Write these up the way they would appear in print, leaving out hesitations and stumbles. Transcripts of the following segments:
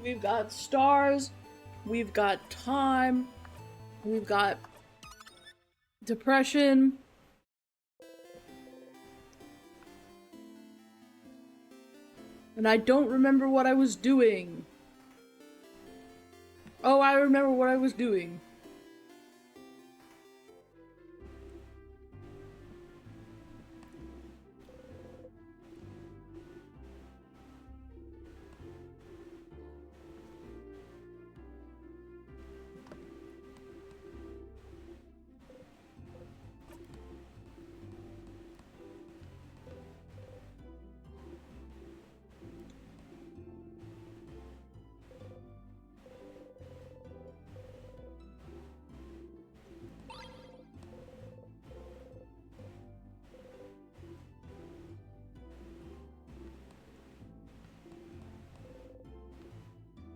We've got stars. We've got time. We've got depression. And I don't remember what I was doing. Oh, I remember what I was doing.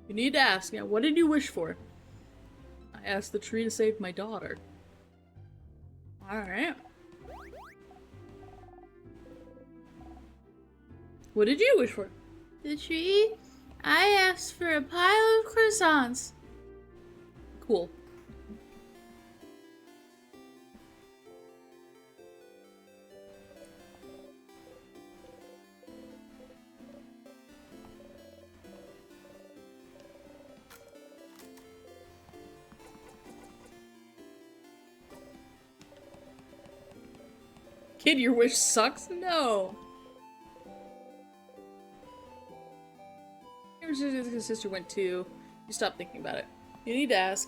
You need to ask, yeah, what did you wish for? I asked the tree to save my daughter. Alright. What did you wish for? The tree? I asked for a pile of croissants. Cool. Kid, your wish sucks? No. His sister went too. You stop thinking about it. You need to ask.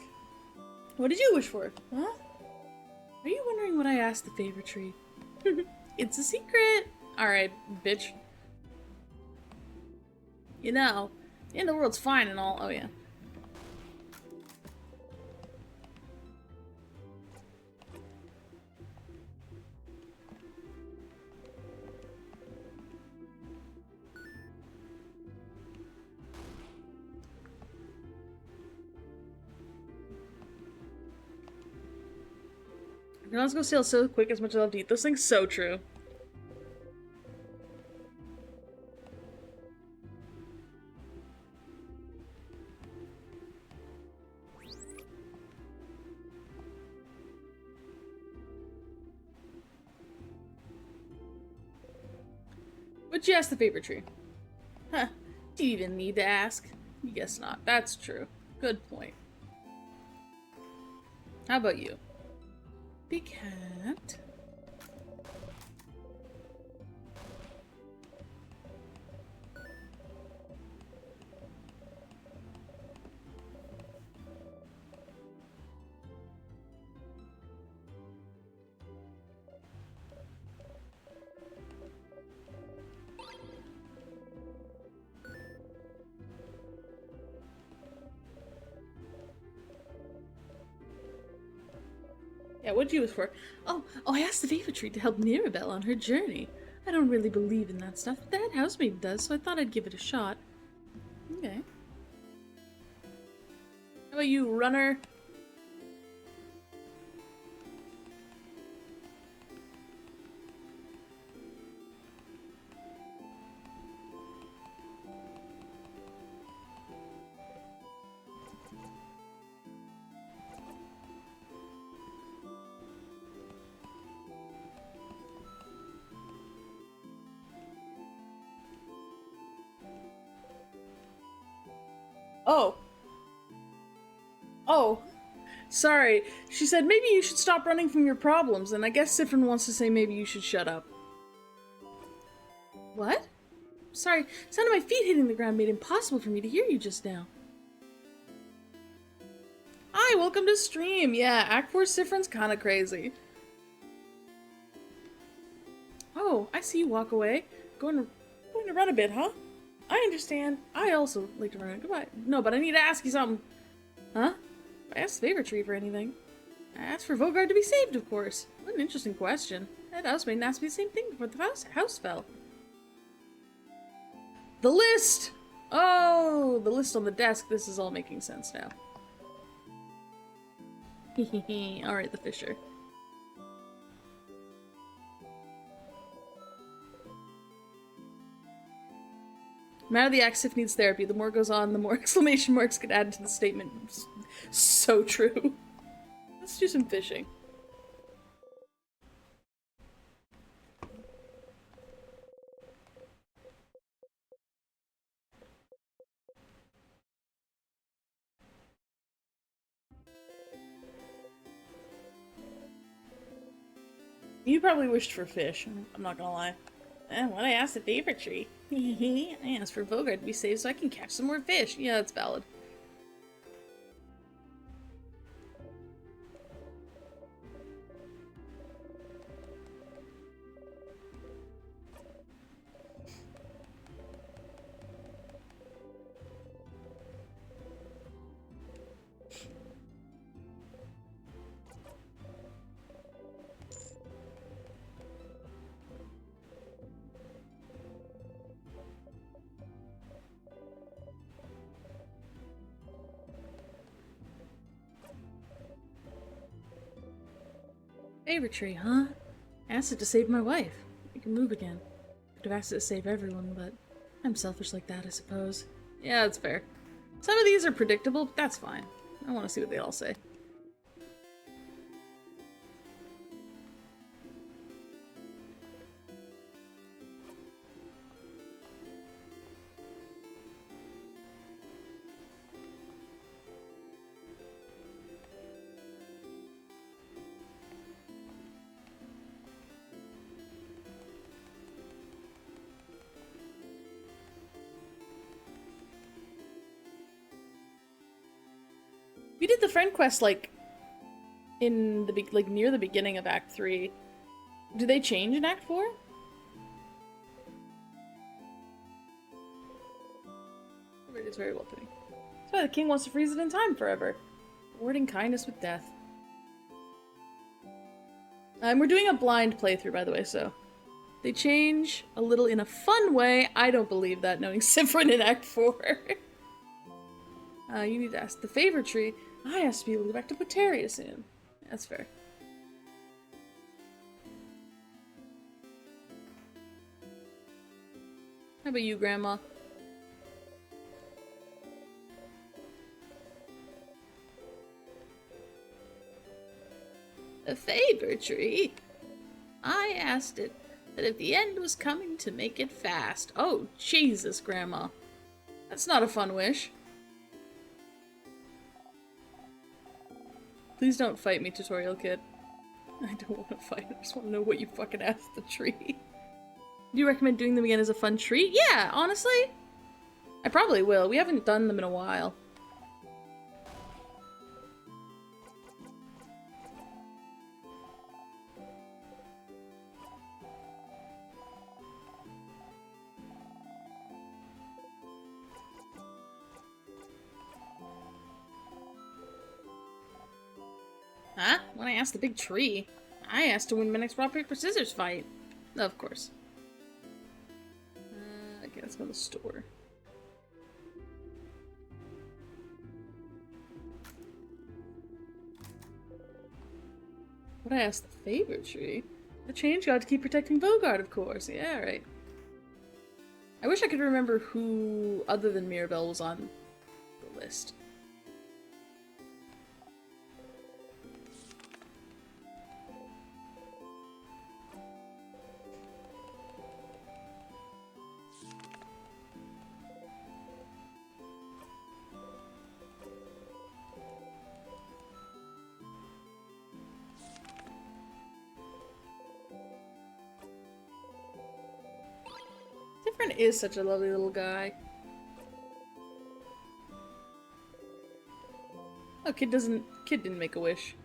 What did you wish for? Huh? Are you wondering what I asked the favorite tree? It's a secret. Alright, bitch. You know, the end of the world's fine and all. Oh yeah. You're not gonna sail so quick as much as I love to eat. Those things so true. What'd you ask the favorite tree? Huh. Do you even need to ask? You guess not. That's true. Good point. How about you? Big cat. Yeah, what'd you wish for? Oh, I asked the favorite tree to help Mirabelle on her journey. I don't really believe in that stuff, but that housemaid does, so I thought I'd give it a shot. Okay. How about you, runner? Oh. Oh. Sorry. She said maybe you should stop running from your problems, and I guess Sifrin wants to say maybe you should shut up. What? Sorry, the sound of my feet hitting the ground made it impossible for me to hear you just now. Hi, welcome to stream. Yeah, Act 4 Sifrin's kinda crazy. Oh, I see you walk away. Going to run a bit, huh? I understand. I also like to run. Goodbye. No, but I need to ask you something. Huh? I asked the favorite tree for anything. I asked for Vogard to be saved, of course. What an interesting question. That housemaid asked me the same thing before the house fell. The list! Oh, the list on the desk. This is all making sense now. Hehehe. Alright, the Fisher. matter the Axif needs therapy. The more it goes on, the more exclamation marks get added to the statement. So true. Let's do some fishing. You probably wished for fish. I'm not gonna lie. What I asked the favorite tree. I asked for Vogard to be saved so I can catch some more fish. Yeah, that's valid. Favorite tree, huh? Asked it to save my wife. I can move again. Could have asked it to save everyone, but I'm selfish like that, I suppose. Yeah, that's fair. Some of these are predictable, but that's fine. I want to see what they all say. We did the friend quest like in the near the beginning of Act 3. Do they change in Act 4? It is very well fitting. That's why the king wants to freeze it in time forever. Rewarding kindness with death. We're doing a blind playthrough, by the way, so they change a little in a fun way. I don't believe that, knowing Sifrin in Act 4. You need to ask the favorite tree. I asked to be able to go back to Poteria soon. That's fair. How about you, Grandma? The favorite tree? I asked it that if the end was coming to make it fast. Oh, Jesus, Grandma. That's not a fun wish. Please don't fight me, tutorial kid. I don't want to fight. I just want to know what you fucking asked the tree. Do you recommend doing them again as a fun treat? Yeah, honestly. I probably will. We haven't done them in a while. Huh? When I asked the big tree, I asked to win my next rock, paper, scissors fight. Of course. Okay, let's go to the store. What I asked the favorite tree? The change god to keep protecting Vogard, of course. Yeah, right. I wish I could remember who, other than Mirabelle, was on the list. Different is such a lovely little guy. Oh, kid didn't make a wish.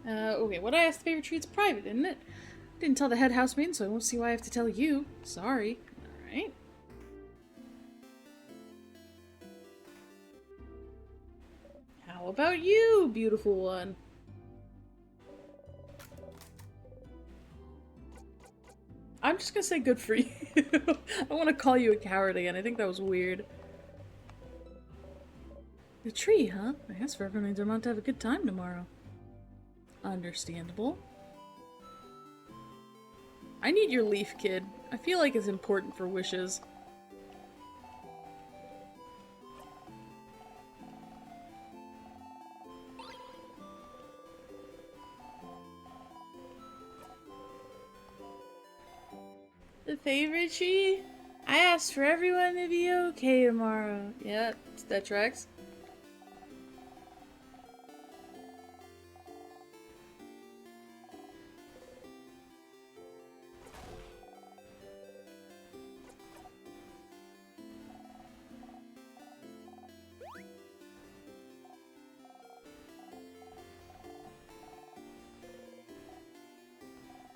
Okay, what I asked the favorite treat's private, isn't it? Didn't tell the head housemaid, so I won't see why I have to tell you. Sorry. Alright. How about you, beautiful one? I'm just gonna say good for you. I want to call you a coward again. I think that was weird. The tree, huh? I asked for everyone in Vermont to have a good time tomorrow. Understandable. I need your leaf, kid. I feel like it's important for wishes. The favorite tree? I asked for everyone to be okay tomorrow. Yeah, that tracks.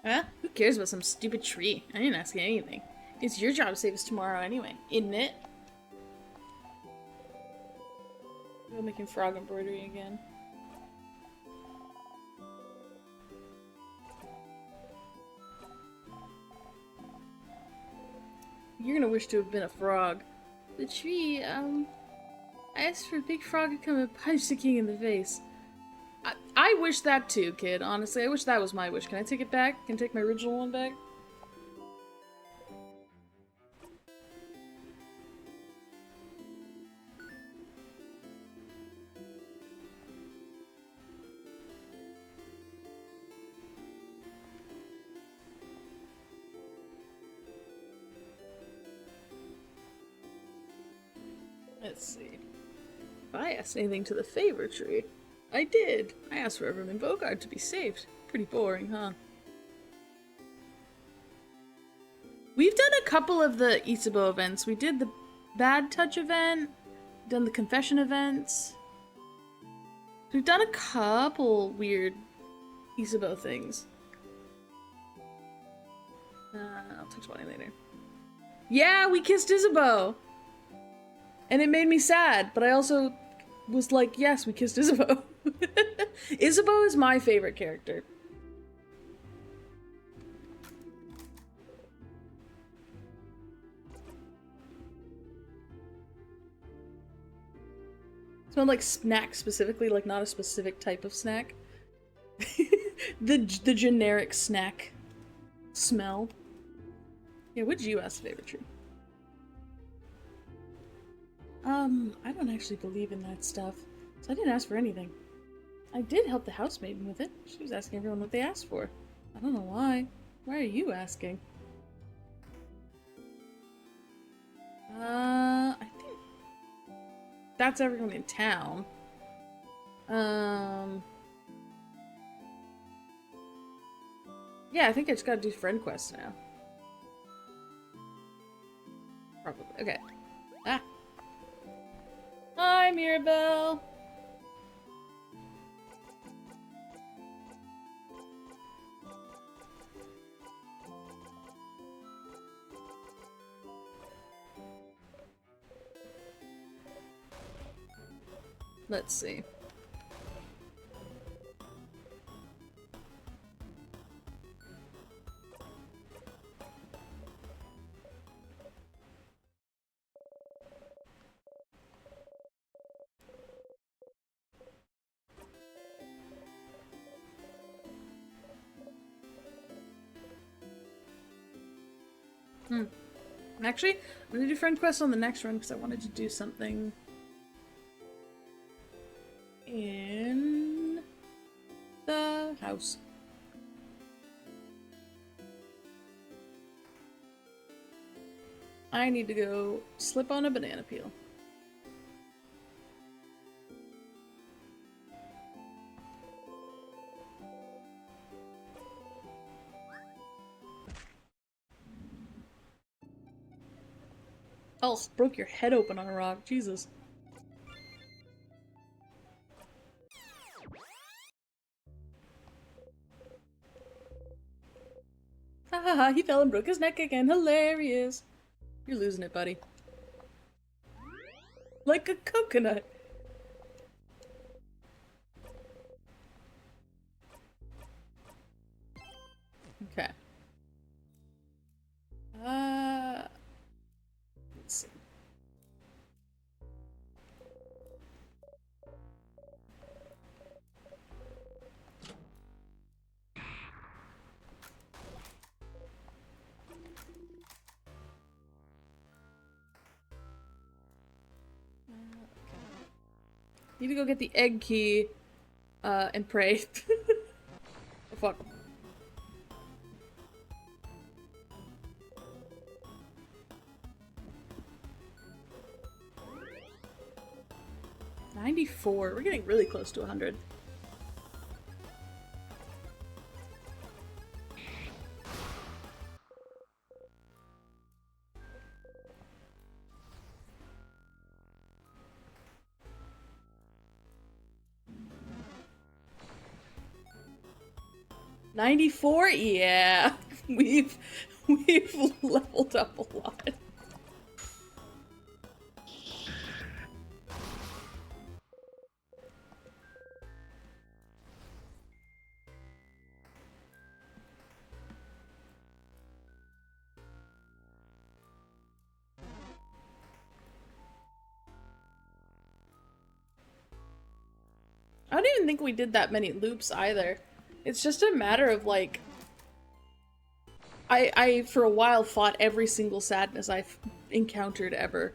Huh? Who cares about some stupid tree? I didn't ask you anything. It's your job to save us tomorrow anyway, isn't it? We're making frog embroidery again. You're gonna wish to have been a frog. The tree, I asked for a big frog to come and punch the king in the face. I wish that too, kid. Honestly, I wish that was my wish. Can I take it back? Can I take my original one back? Let's see. If I asked anything to the favor tree, I did. I asked for everyone in Bogard to be saved. Pretty boring, huh? We've done a couple of the Isabo events. We did the Bad Touch event, done the Confession events. We've done a couple weird Isabo things. I'll touch on it later. Yeah, we kissed Isabeau! And it made me sad, but I also was like, yes, we kissed Isabeau. Isabeau is my favorite character. Smelled like snack specifically, like not a specific type of snack. the generic snack smell. Yeah, what'd you ask favorite tree? I don't actually believe in that stuff, so I didn't ask for anything. I did help the housemaiden with it. She was asking everyone what they asked for. I don't know why. Why are you asking? I think that's everyone in town. Yeah, I think I just gotta do friend quests now. Probably. Okay. Ah. Hi, Mirabelle. Let's see. Actually, I'm gonna do friend quest on the next run because I wanted to do something in the house. I need to go slip on a banana peel. Oh, broke your head open on a rock. Jesus. Ha ha ha, he fell and broke his neck again. Hilarious. You're losing it, buddy. Like a coconut. Okay. Let's see. Need to go get the egg key, and pray. Oh, fuck. $94. We're getting really close to 100. $94? Yeah. We've leveled up a lot. I don't even think we did that many loops either. It's just a matter of like I for a while fought every single sadness I've encountered ever.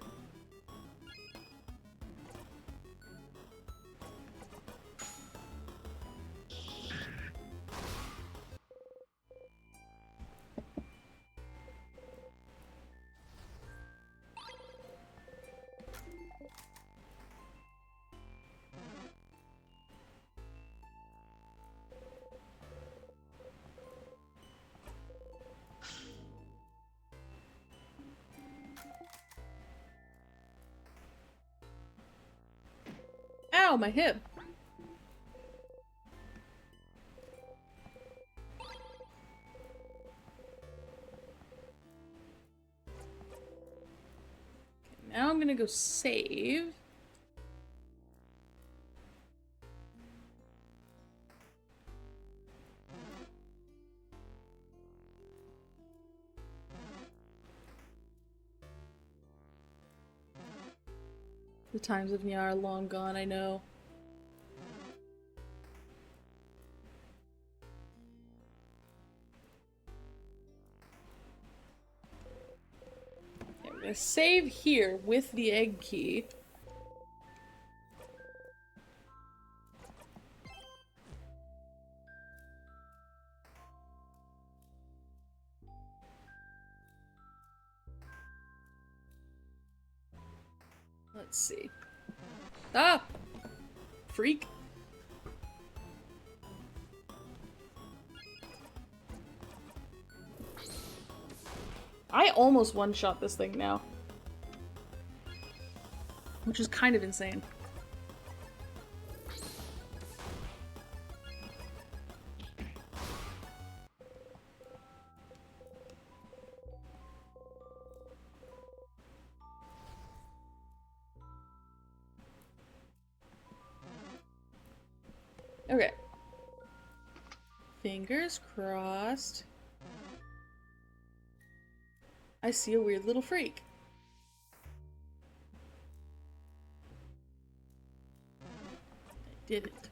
Ow, my hip. Okay, now I'm gonna go save. The times of Nya are long gone, I know. Okay, I'm gonna save here with the egg key. Let's see. Ah! Freak. I almost one-shot this thing now. Which is kind of insane. Okay. Fingers crossed. I see a weird little freak. I didn't.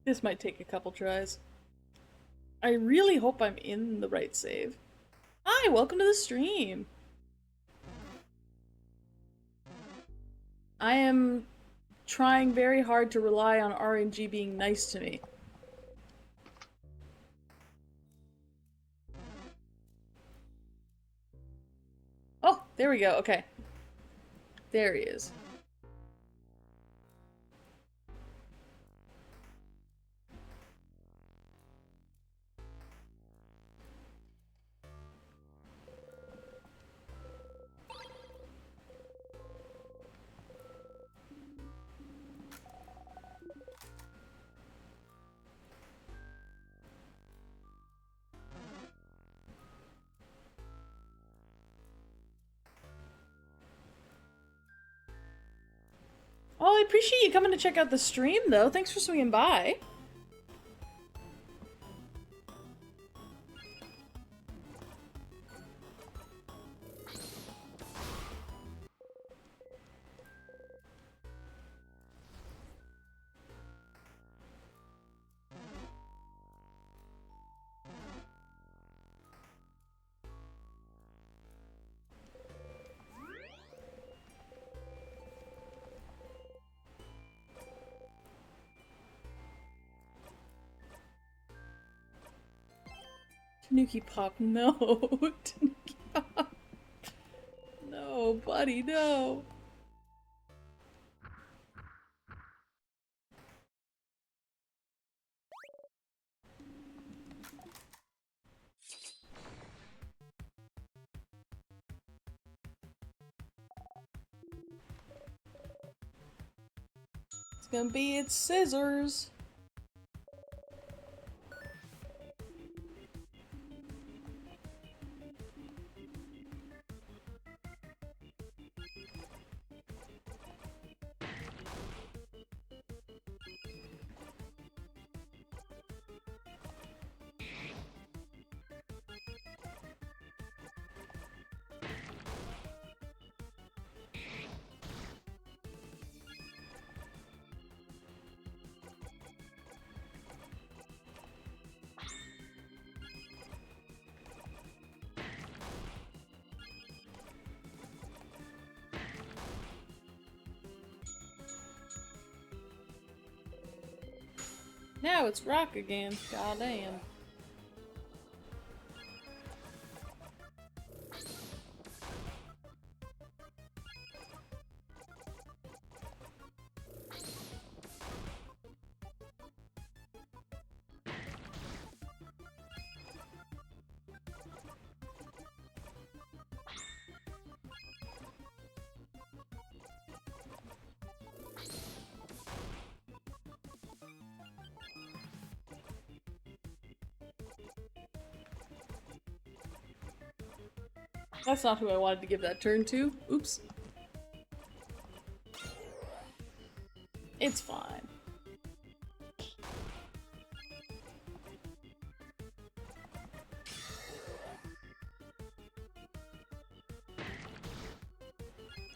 This might take a couple tries. I really hope I'm in the right save. Ah, Hi, welcome to the stream. I am trying very hard to rely on RNG being nice to me. Oh, there we go. Okay. There he is. Well, I appreciate you coming to check out the stream, though. Thanks for swinging by. Tanuki Pop, no. Tanuki Pop. No, buddy, no. It's gonna be its scissors. Now it's rock again. God damn. That's not who I wanted to give that turn to. Oops. It's fine.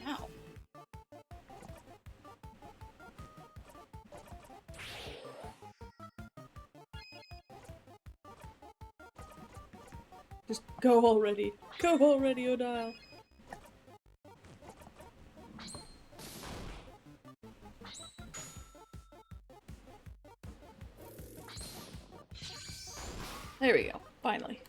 Ow. Just go already. Go already, Odile. There we go. Finally.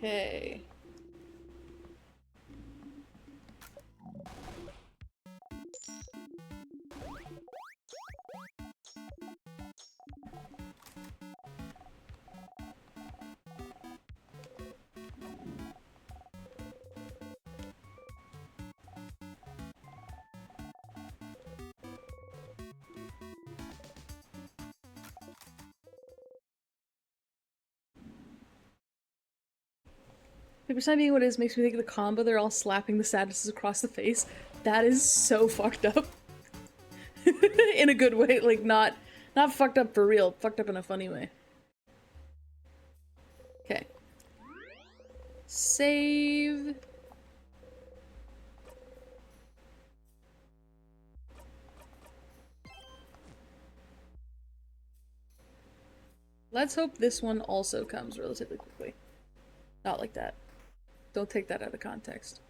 Okay. The percent being what it is makes me think of the combo they're all slapping the sadnesses across the face. That is so fucked up. In a good way, like not fucked up for real, fucked up in a funny way. Okay. Save. Let's hope this one also comes relatively quickly. Not like that. Don't take that out of context.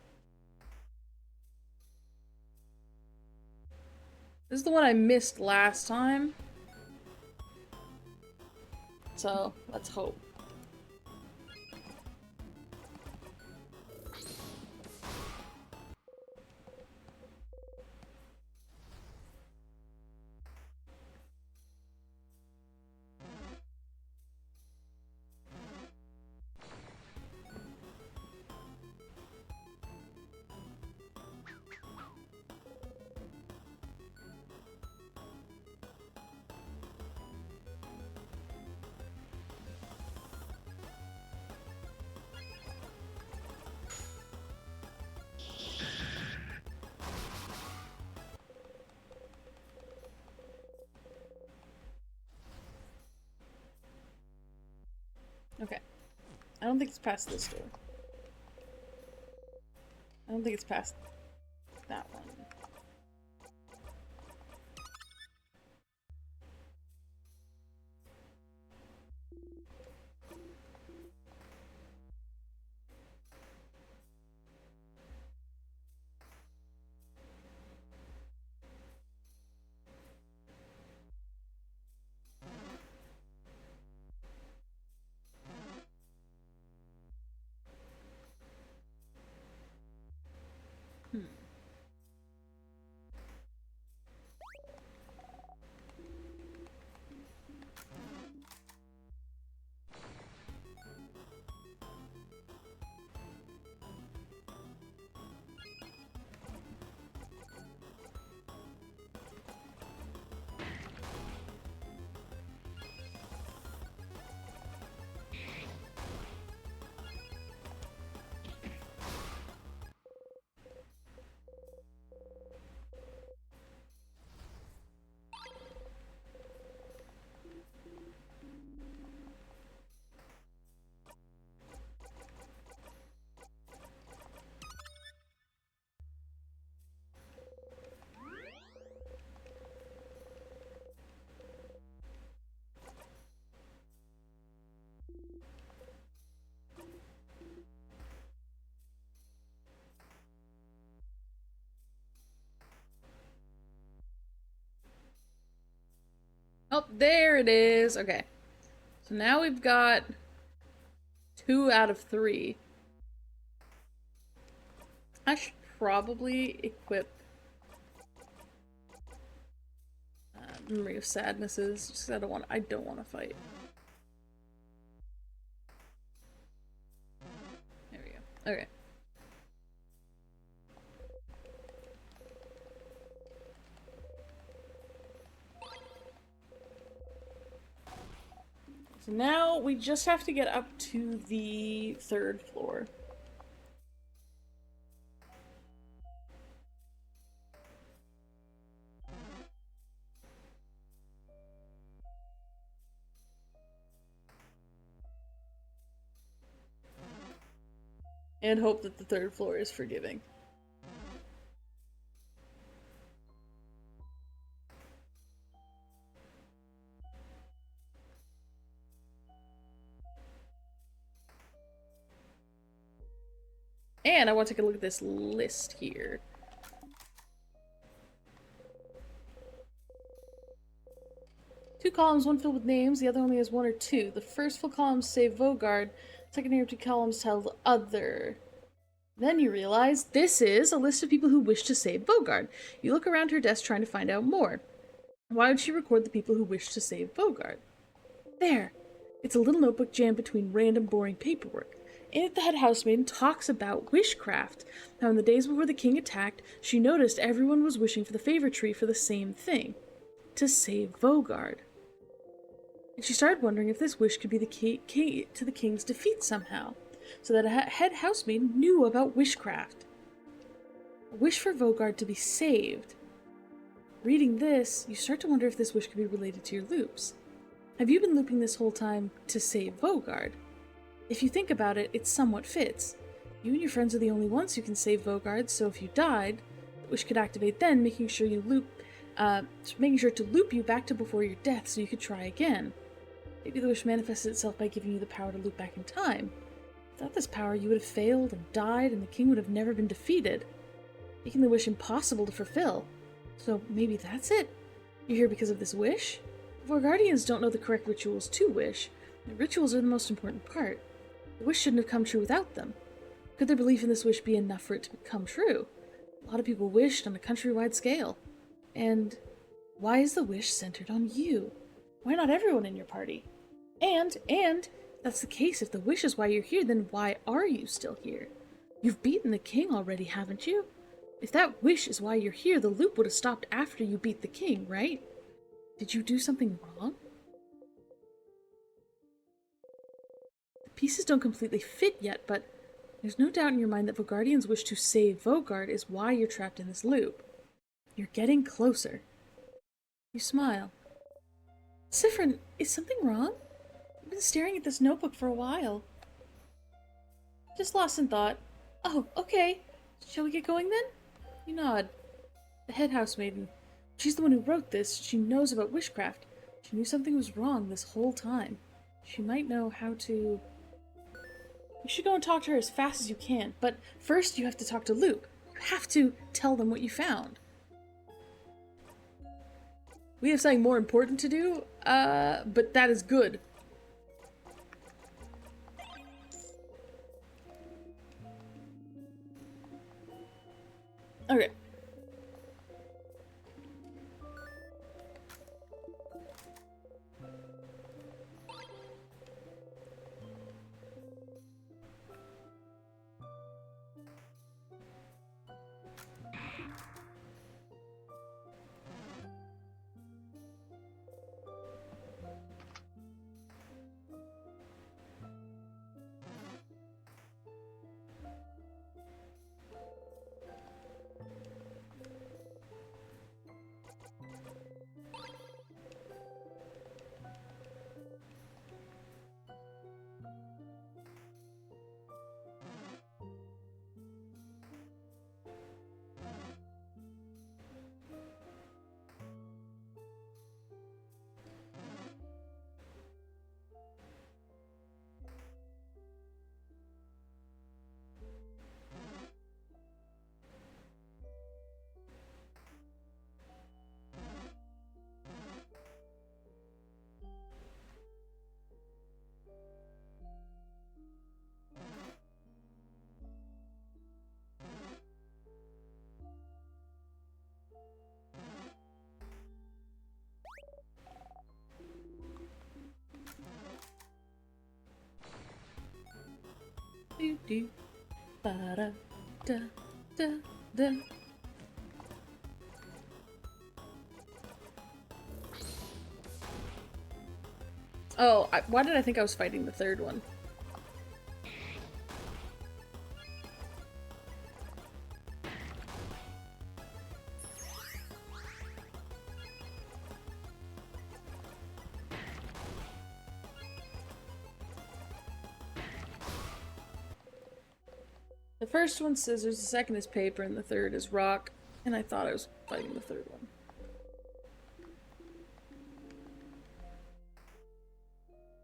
This is the one I missed last time. So, let's hope. Okay. I don't think it's past this door. I don't think it's past that one. Oh, there it is. Okay. So now we've got 2 out of 3. I should probably equip Memory of Sadnesses, just because I don't want to fight. There we go. Okay. So now we just have to get up to the 3rd floor. And hope that the 3rd floor is forgiving. And I want to take a look at this list here. Two columns, one filled with names, the other only has 1 or 2. The first full column says Vogard, secondary 2 columns tell other. Then you realize this is a list of people who wish to save Vogard. You look around her desk trying to find out more. Why would she record the people who wish to save Vogard? There! It's a little notebook jammed between random boring paperwork. In it, the head housemaiden talks about wishcraft. How in the days before the king attacked, she noticed everyone was wishing for the favor tree for the same thing. To save Vogard. And she started wondering if this wish could be the key to the king's defeat somehow, so that a head housemaid knew about wishcraft. A wish for Vogard to be saved. Reading this, you start to wonder if this wish could be related to your loops. Have you been looping this whole time to save Vogard? If you think about it, it somewhat fits. You and your friends are the only ones who can save Vogard, so if you died, the wish could activate then, making sure to loop you back to before your death so you could try again. Maybe the wish manifested itself by giving you the power to loop back in time. Without this power, you would have failed and died, and the king would have never been defeated, making the wish impossible to fulfill. So maybe that's it? You're here because of this wish? Guardians don't know the correct rituals to wish. The rituals are the most important part. The wish shouldn't have come true without them. Could their belief in this wish be enough for it to come true? A lot of people wished on a countrywide scale. And why is the wish centered on you? Why not everyone in your party? And, if that's the case, if the wish is why you're here, then why are you still here? You've beaten the king already, haven't you? If that wish is why you're here, the loop would have stopped after you beat the king, right? Did you do something wrong? The pieces don't completely fit yet, but there's no doubt in your mind that Vogardian's wish to save Vogard is why you're trapped in this loop. You're getting closer. You smile. Siffrin, is something wrong? I've been staring at this notebook for a while. Just lost in thought. Oh, okay. Shall we get going then? You nod. The head housemaiden. She's the one who wrote this. She knows about witchcraft. She knew something was wrong this whole time. She might know how to... You should go and talk to her as fast as you can, but first you have to talk to Luke. You have to tell them what you found. We have something more important to do, but that is good. Okay. Do do ba da da da da. Oh, why did I think I was fighting the third one? The first one's scissors, the second is paper, and the third is rock. And I thought I was fighting the third one.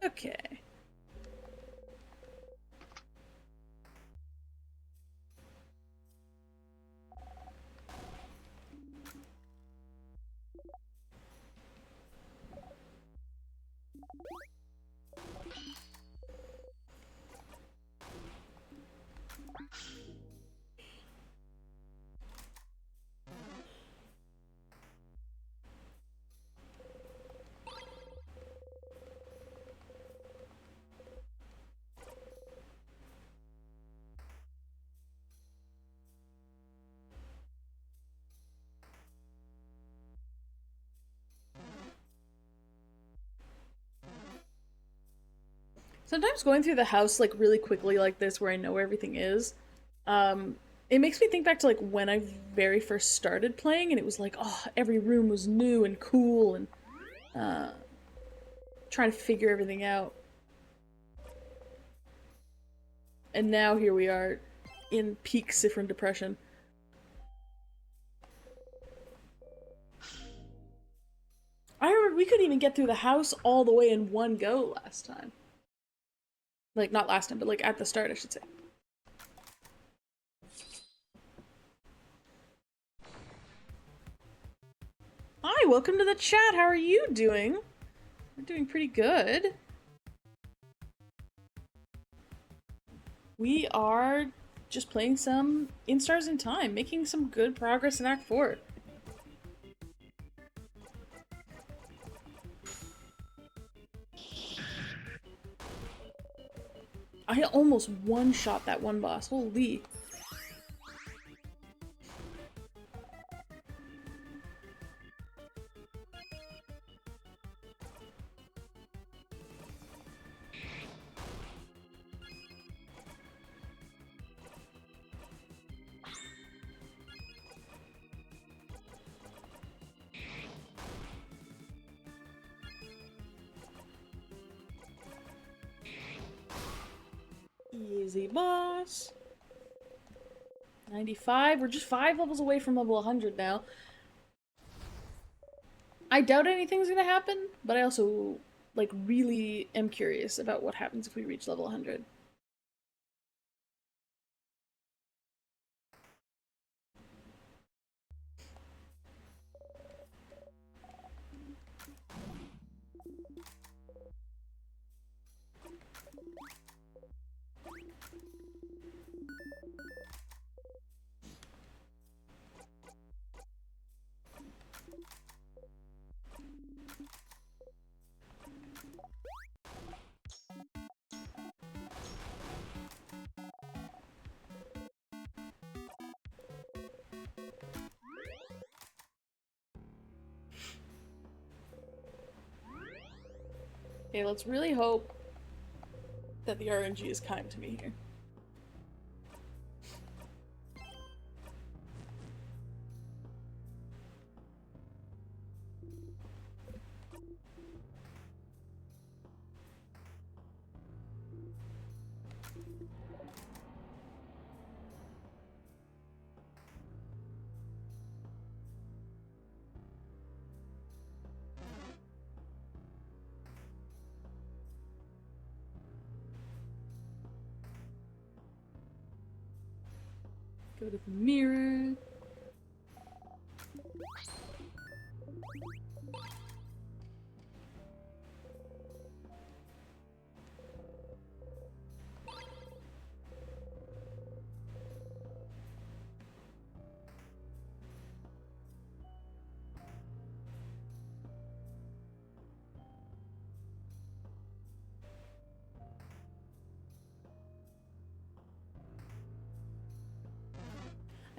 Okay. Sometimes going through the house like really quickly like this where I know where everything is, It makes me think back to like when I very first started playing, and it was like, oh, every room was new and cool, and uh, trying to figure everything out. And now here we are in peak Siffrin depression. I remember we couldn't even get through the house all the way in one go last time. Like, not last time, but like at the start, I should say. Hi, welcome to the chat. How are you doing? We're doing pretty good. We are just playing some Instars in Time, making some good progress in Act 4. I almost one-shot that one boss. Holy. Easy boss. 95. We're just 5 levels away from level 100 now. I doubt anything's gonna happen, but I also, like, really am curious about what happens if we reach level 100. Okay, let's really hope that the RNG is kind to me here. Go to the mirror.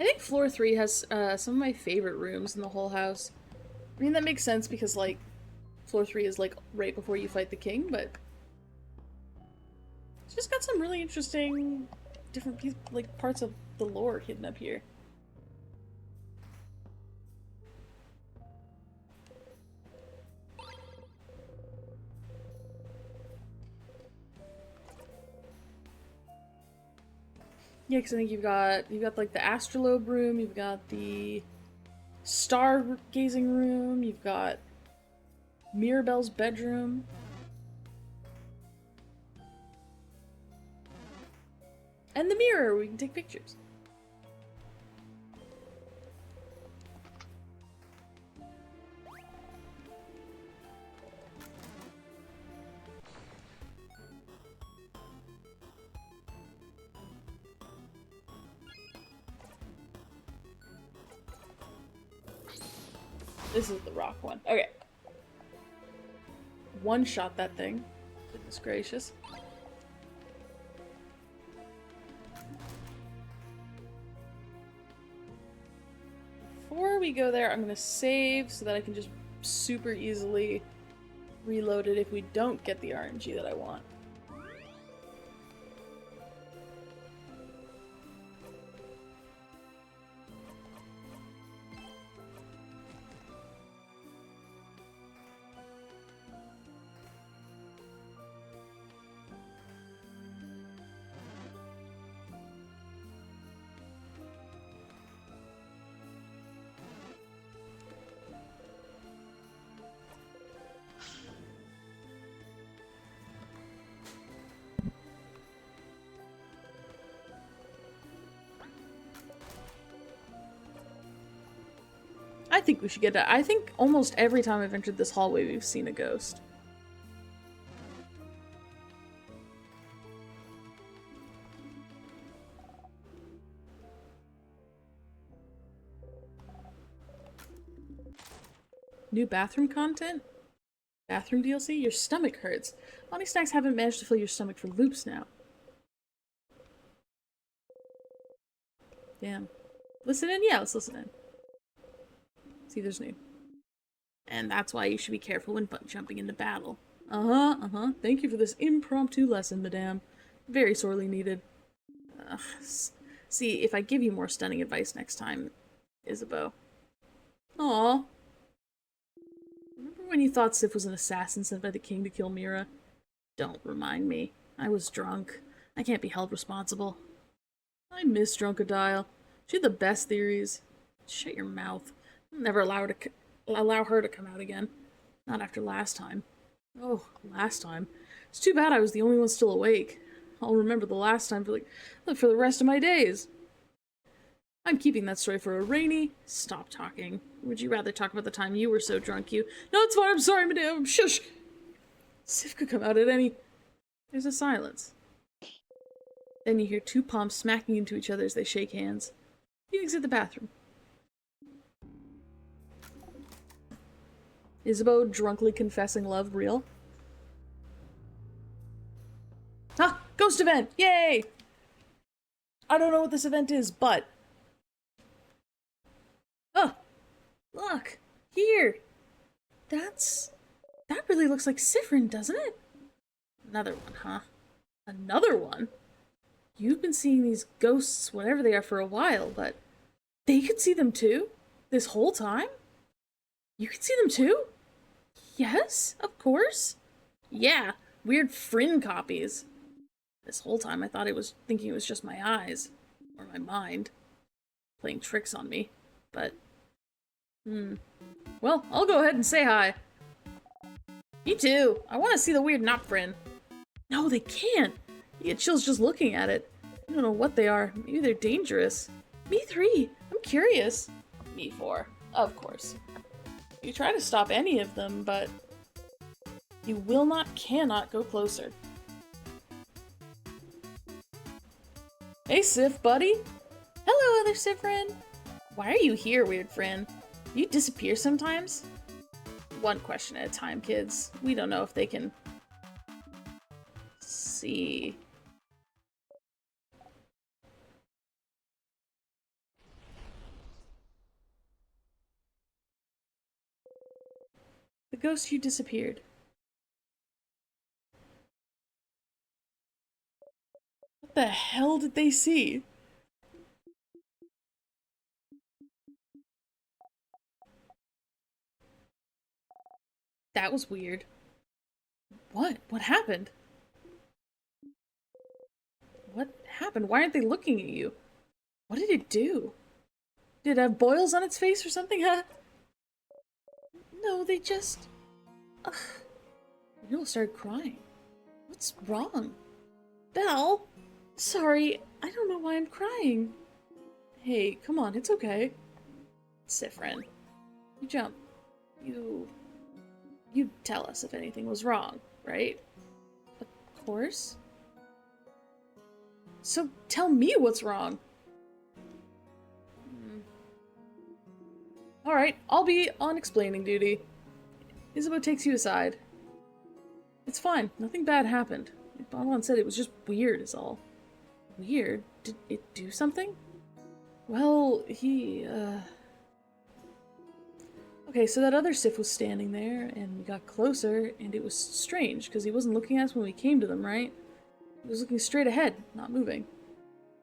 I think floor 3 has some of my favorite rooms in the whole house. I mean, that makes sense because, like, floor 3 is, like, right before you fight the king, but it's just got some really interesting different like, parts of the lore hidden up here. Yeah, because I think you've got like the astrolabe room, you've got the star-gazing room, you've got Mirabelle's bedroom. And the mirror where we can take pictures. This is the rock one. Okay. One shot that thing. Goodness gracious. Before we go there, I'm gonna save so that I can just super easily reload it if we don't get the RNG that I want. I think we should get that. I think almost every time I've entered this hallway, we've seen a ghost. New bathroom content? Bathroom DLC? Your stomach hurts. Bonnie snacks haven't managed to fill your stomach for loops now. Damn. Listen in? Yeah, let's listen in. See, there's new. And that's why you should be careful when jumping into battle. Thank you for this impromptu lesson, madame. Very sorely needed. See, if I give you more stunning advice next time, Isabeau. Aw. Remember when you thought Sif was an assassin sent by the king to kill Mira? Don't remind me. I was drunk. I can't be held responsible. I miss Drunkadile. She had the best theories. Shut your mouth. I'll never allow her to come out again. Not after last time. Oh, last time. It's too bad I was the only one still awake. I'll remember the last time for the rest of my days. I'm keeping that story for a rainy. Stop talking. Would you rather talk about the time you were so drunk you... No, it's fine, I'm sorry, madame. Shush! Sif could come out at any... There's a silence. Then you hear two palms smacking into each other as they shake hands. You exit the bathroom. Isabeau drunkenly confessing love real? Ah! Ghost event! Yay! I don't know what this event is, but... Oh! Look! Here! That really looks like Sifrin, doesn't it? Another one, huh? Another one? You've been seeing these ghosts, whatever they are, for a while, but... They could see them too? This whole time? You could see them too? Yes, of course. Yeah, weird Frin copies. This whole time I thought thinking it was just my eyes. Or my mind. Playing tricks on me. But... Well, I'll go ahead and say hi. Me too. I want to see the weird Nopfrin. No, they can't. You get chills just looking at it. I don't know what they are. Maybe they're dangerous. Me 3. I'm curious. Me 4. Of course. You try to stop any of them, but you cannot go closer. Hey, Sif, buddy. Hello, other Sifrin. Why are you here, weird friend? You disappear sometimes? One question at a time, kids. We don't know if they can see. The ghost who disappeared. What the hell did they see? That was weird. What? What happened? What happened? Why aren't they looking at you? What did it do? Did it have boils on its face or something, huh? No, they just... Ugh. Mule started crying. What's wrong? Belle? Sorry, I don't know why I'm crying. Hey, come on, it's okay. Sifrin. You jump. You'd tell us if anything was wrong, right? Of course. So tell me what's wrong. Alright, I'll be on explaining duty. Isabeau takes you aside. It's fine, nothing bad happened. Bonbon said it was just weird is all. Weird? Did it do something? Well, Okay, so that other Sif was standing there, and we got closer, and it was strange, because he wasn't looking at us when we came to them, right? He was looking straight ahead, not moving.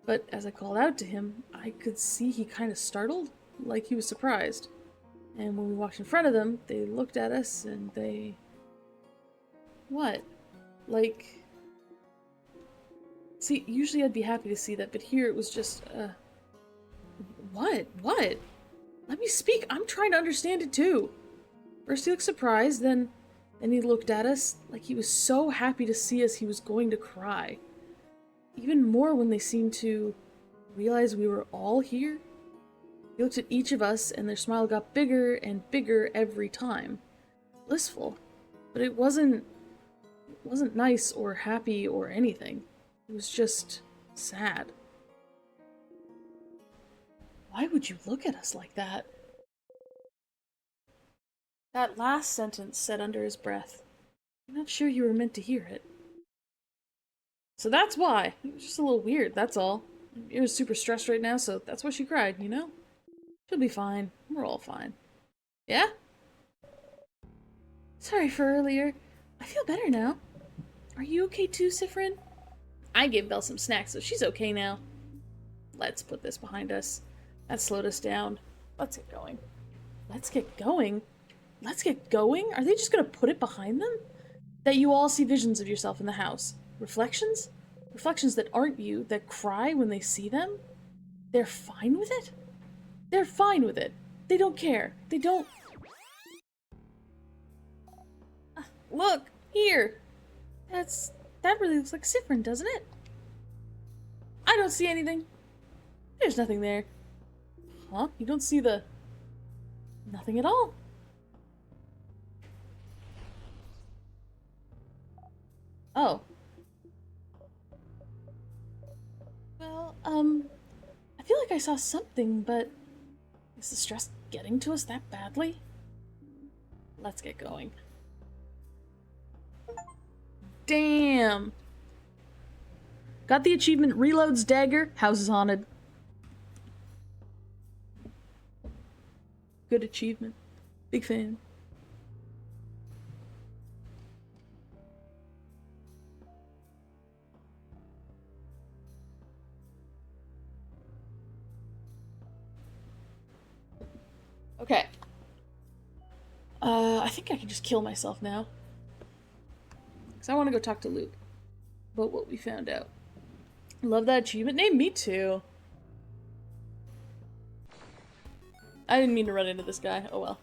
But as I called out to him, I could see he kind of startled, like he was surprised. And when we walked in front of them, they looked at us, and they... What? Like... See, usually I'd be happy to see that, but here it was just, What? What? Let me speak, I'm trying to understand it too. First he looked surprised, then he looked at us like he was so happy to see us he was going to cry. Even more when they seemed to realize we were all here. He looked at each of us, and their smile got bigger and bigger every time. Blissful. But it wasn't nice or happy or anything. It was just sad. Why would you look at us like that? That last sentence said under his breath. I'm not sure you were meant to hear it. So that's why. It was just a little weird, that's all. It was super stressed right now, so that's why she cried, you know? She'll be fine. We're all fine. Yeah? Sorry for earlier. I feel better now. Are you okay too, Sifrin? I gave Belle some snacks, so she's okay now. Let's put this behind us. That slowed us down. Let's get going. Let's get going? Let's get going? Are they just gonna put it behind them? That you all see visions of yourself in the house. Reflections? Reflections that aren't you, that cry when they see them? They're fine with it? They're fine with it. They don't care. They don't... Look! Here! That really looks like Sifrin, doesn't it? I don't see anything. There's nothing there. Huh? You don't see the... Nothing at all. Oh. Well, I feel like I saw something, but is the stress getting to us that badly? Let's get going. Damn! Got the achievement Reloads Dagger, House is Haunted. Good achievement. Big fan. Okay. I think I can just kill myself now. Because I want to go talk to Luke about what we found out. Love that achievement name. Me too. I didn't mean to run into this guy. Oh well.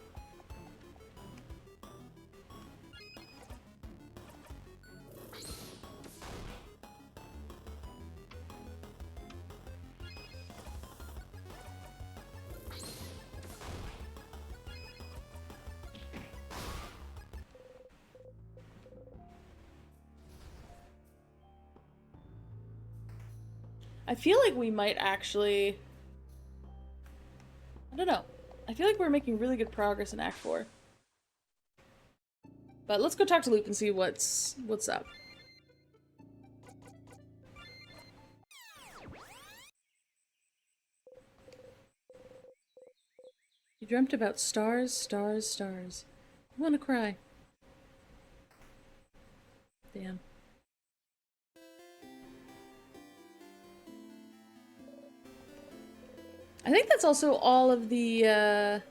I feel like we might actually... I don't know. I feel like we're making really good progress in Act 4. But let's go talk to Luke and see what's up. You dreamt about stars, stars, stars. I want to cry. Damn. I think that's also all of the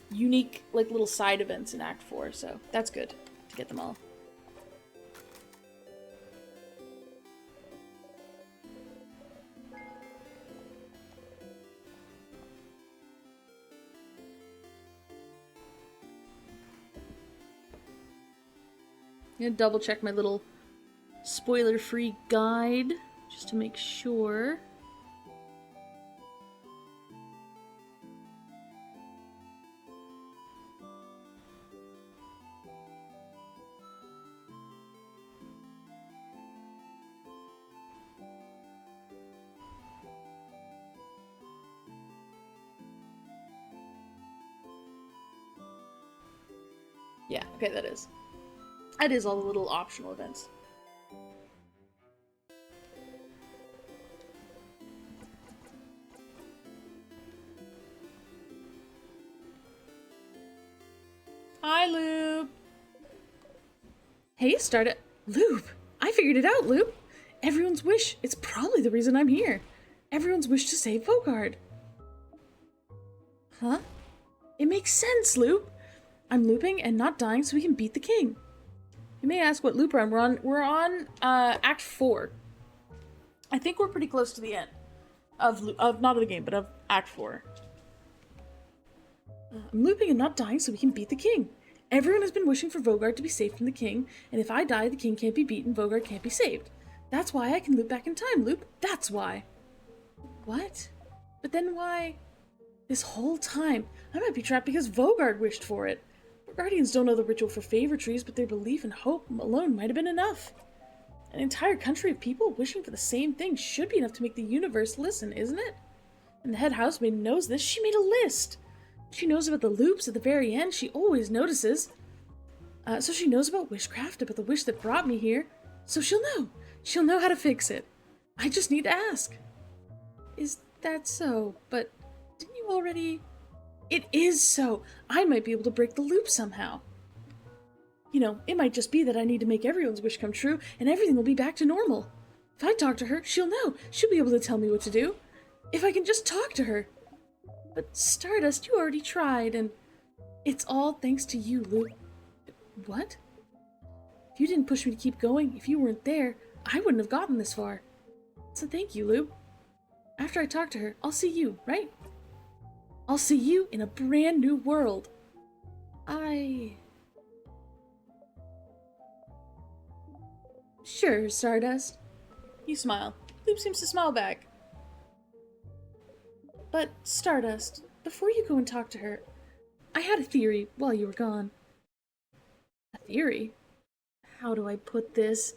unique, like, little side events in Act 4, so that's good to get them all. I'm gonna double check my little spoiler-free guide just to make sure. Yeah, okay, that is. That is all the little optional events. Hi, Loop! Hey, started. Loop! I figured it out, Loop! Everyone's wish. It's probably the reason I'm here. Everyone's wish to save Vogard. Huh? It makes sense, Loop! I'm looping and not dying so we can beat the king. You may ask what loop we're on. We're on Act 4. I think we're pretty close to the end of not of the game, but of Act 4. I'm looping and not dying so we can beat the king. Everyone has been wishing for Vogard to be saved from the king, and if I die, the king can't be beaten, Vogard can't be saved. That's why I can loop back in time, Loop. That's why. What? But then why? This whole time, I might be trapped because Vogard wished for it. Our guardians don't know the ritual for favor trees, but their belief and hope alone might have been enough. An entire country of people wishing for the same thing should be enough to make the universe listen, isn't it? And the head housemaid knows this. She made a list. She knows about the loops at the very end. She always notices. So she knows about wishcraft, about the wish that brought me here. So she'll know. She'll know how to fix it. I just need to ask. Is that so? But didn't you already... It is so. I might be able to break the loop somehow. You know, it might just be that I need to make everyone's wish come true, and everything will be back to normal. If I talk to her, she'll know. She'll be able to tell me what to do. If I can just talk to her. But Stardust, you already tried, and it's all thanks to you, Luke. What? If you didn't push me to keep going, if you weren't there, I wouldn't have gotten this far. So thank you, Luke. After I talk to her, I'll see you, right? I'll see you in a brand new world. Sure, Stardust. You smile. Loop seems to smile back. But, Stardust, before you go and talk to her, I had a theory while you were gone. A theory? How do I put this?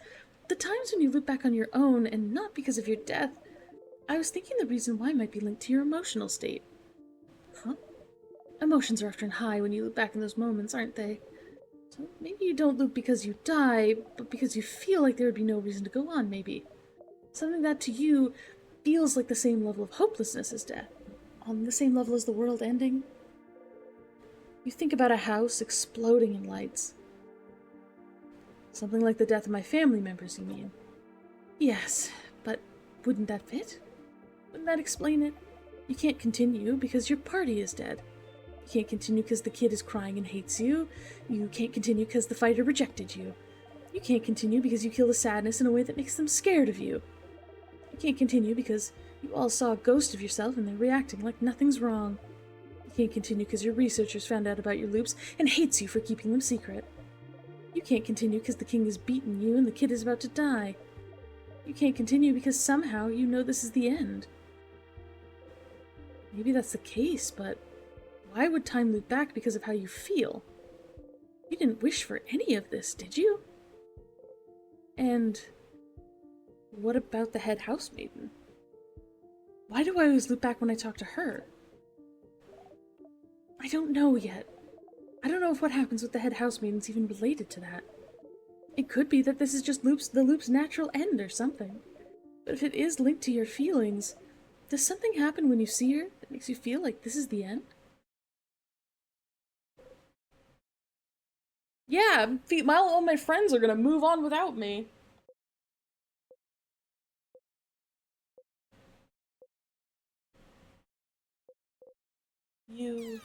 The times when you loop back on your own, and not because of your death, I was thinking the reason why might be linked to your emotional state. Huh? Emotions are often high when you loop back in those moments, aren't they? So maybe you don't loop because you die, but because you feel like there would be no reason to go on, maybe. Something that to you feels like the same level of hopelessness as death. On the same level as the world ending. You think about a house exploding in lights. Something like the death of my family members, you mean? Yes, but wouldn't that fit? Wouldn't that explain it? You can't continue because your party is dead. You can't continue because the kid is crying and hates you. You can't continue because the fighter rejected you. You can't continue because you kill the sadness in a way that makes them scared of you. You can't continue because you all saw a ghost of yourself and they're reacting like nothing's wrong. You can't continue because your researchers found out about your loops and hates you for keeping them secret. You can't continue because the king has beaten you and the kid is about to die. You can't continue because somehow you know this is the end. Maybe that's the case, but why would time loop back because of how you feel? You didn't wish for any of this, did you? And what about the head housemaiden? Why do I always loop back when I talk to her? I don't know yet. I don't know if what happens with the head housemaiden's even related to that. It could be that this is just the loop's natural end or something. But if it is linked to your feelings, does something happen when you see her that makes you feel like this is the end? Yeah, all my friends are gonna move on without me. You...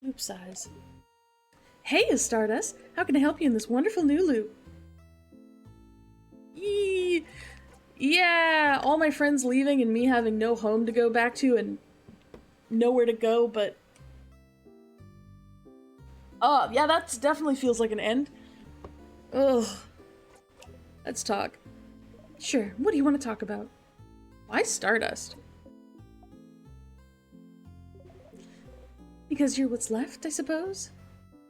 Loop size. Hey, Stardust! How can I help you in this wonderful new loop? Yee! Yeah, all my friends leaving and me having no home to go back to and nowhere to go, but... yeah, that definitely feels like an end. Ugh. Let's talk. Sure, what do you want to talk about? Why Stardust? Because you're what's left, I suppose?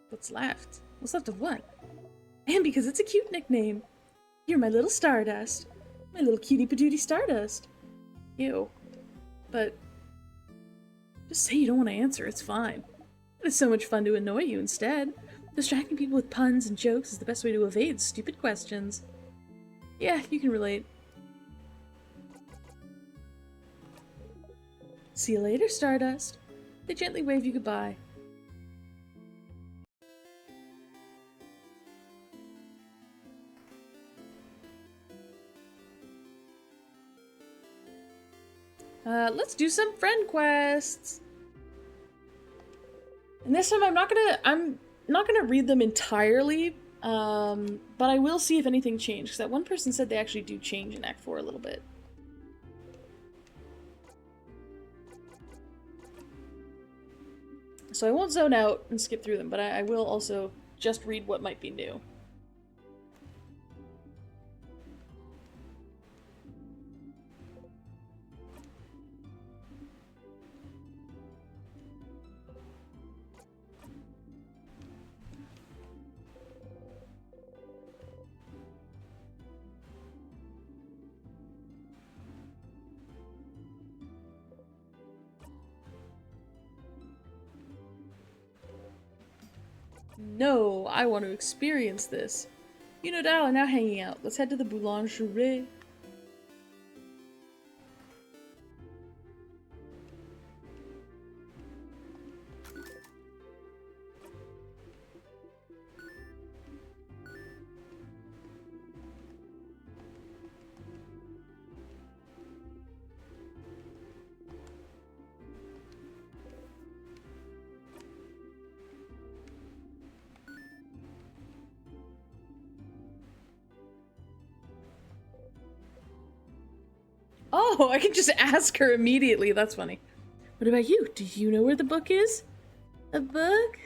What's left? What's left of what? And because it's a cute nickname. You're my little Stardust. My little cutie patootie Stardust. Ew. But... just say you don't want to answer, it's fine. It's so much fun to annoy you instead. Distracting people with puns and jokes is the best way to evade stupid questions. Yeah, you can relate. See you later, Stardust. They gently wave you goodbye. Let's do some friend quests. And this time I'm not gonna read them entirely, but I will see if anything changed, because that one person said they actually do change in Act 4 a little bit. So I won't zone out and skip through them, but I will also just read what might be new. No, I want to experience this. You and Dal are now hanging out. Let's head to the boulangerie. Oh, I can just ask her immediately. That's funny. What about you? Do you know where the book is? A book?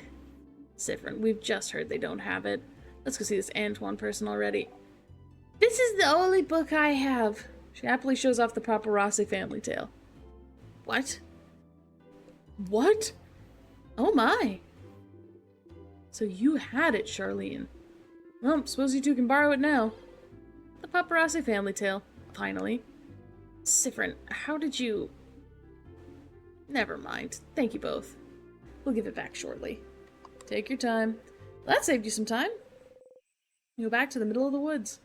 Sifrin, we've just heard they don't have it. Let's go see this Antoine person already. This is the only book I have. She happily shows off the Paparazzi family tale. What? What? Oh my. So you had it, Charlene. Well, suppose you two can borrow it now. The Paparazzi family tale, finally. Sifrin, how did you... Never mind. Thank you both. We'll give it back shortly. Take your time. Well, that saved you some time. You go back to the middle of the woods.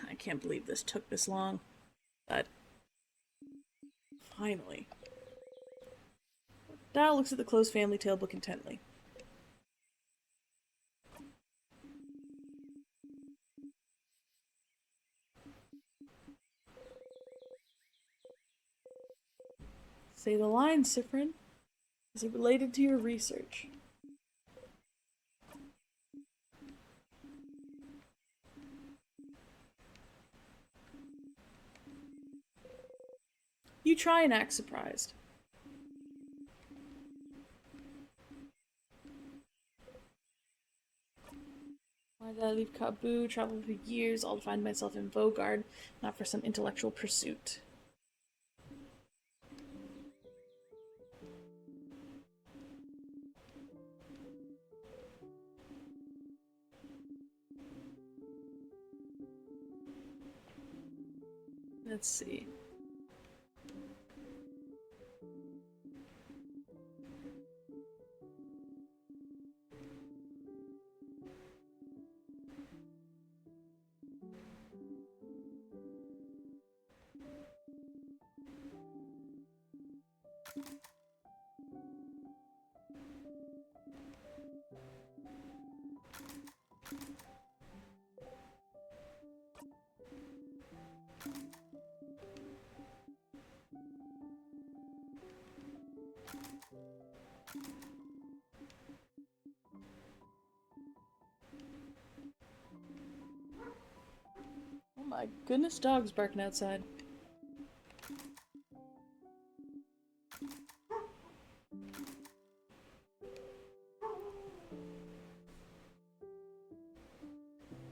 I can't believe this took this long. But... finally. Dal looks at the closed family tale book intently. Say the line, Sifrin. Is it related to your research? You try and act surprised. Why did I leave Kabul, travel for years, all to find myself in Vogard, not for some intellectual pursuit? Let's see. Oh my goodness, dogs barking outside.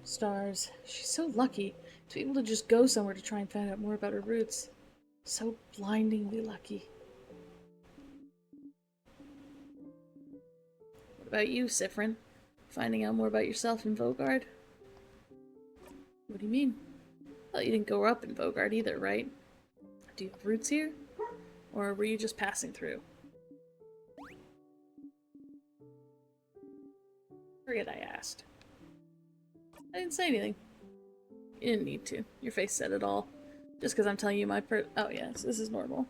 Stars. She's so lucky to be able to just go somewhere to try and find out more about her roots. So blindingly lucky. What about you, Sifrin? Finding out more about yourself in Vogard? What do you mean? Well, you didn't grow up in Vogard either, right? Do you have roots here? Or were you just passing through? Forget I asked. I didn't say anything. You didn't need to. Your face said it all. Just because I'm telling you my oh yes, this is normal.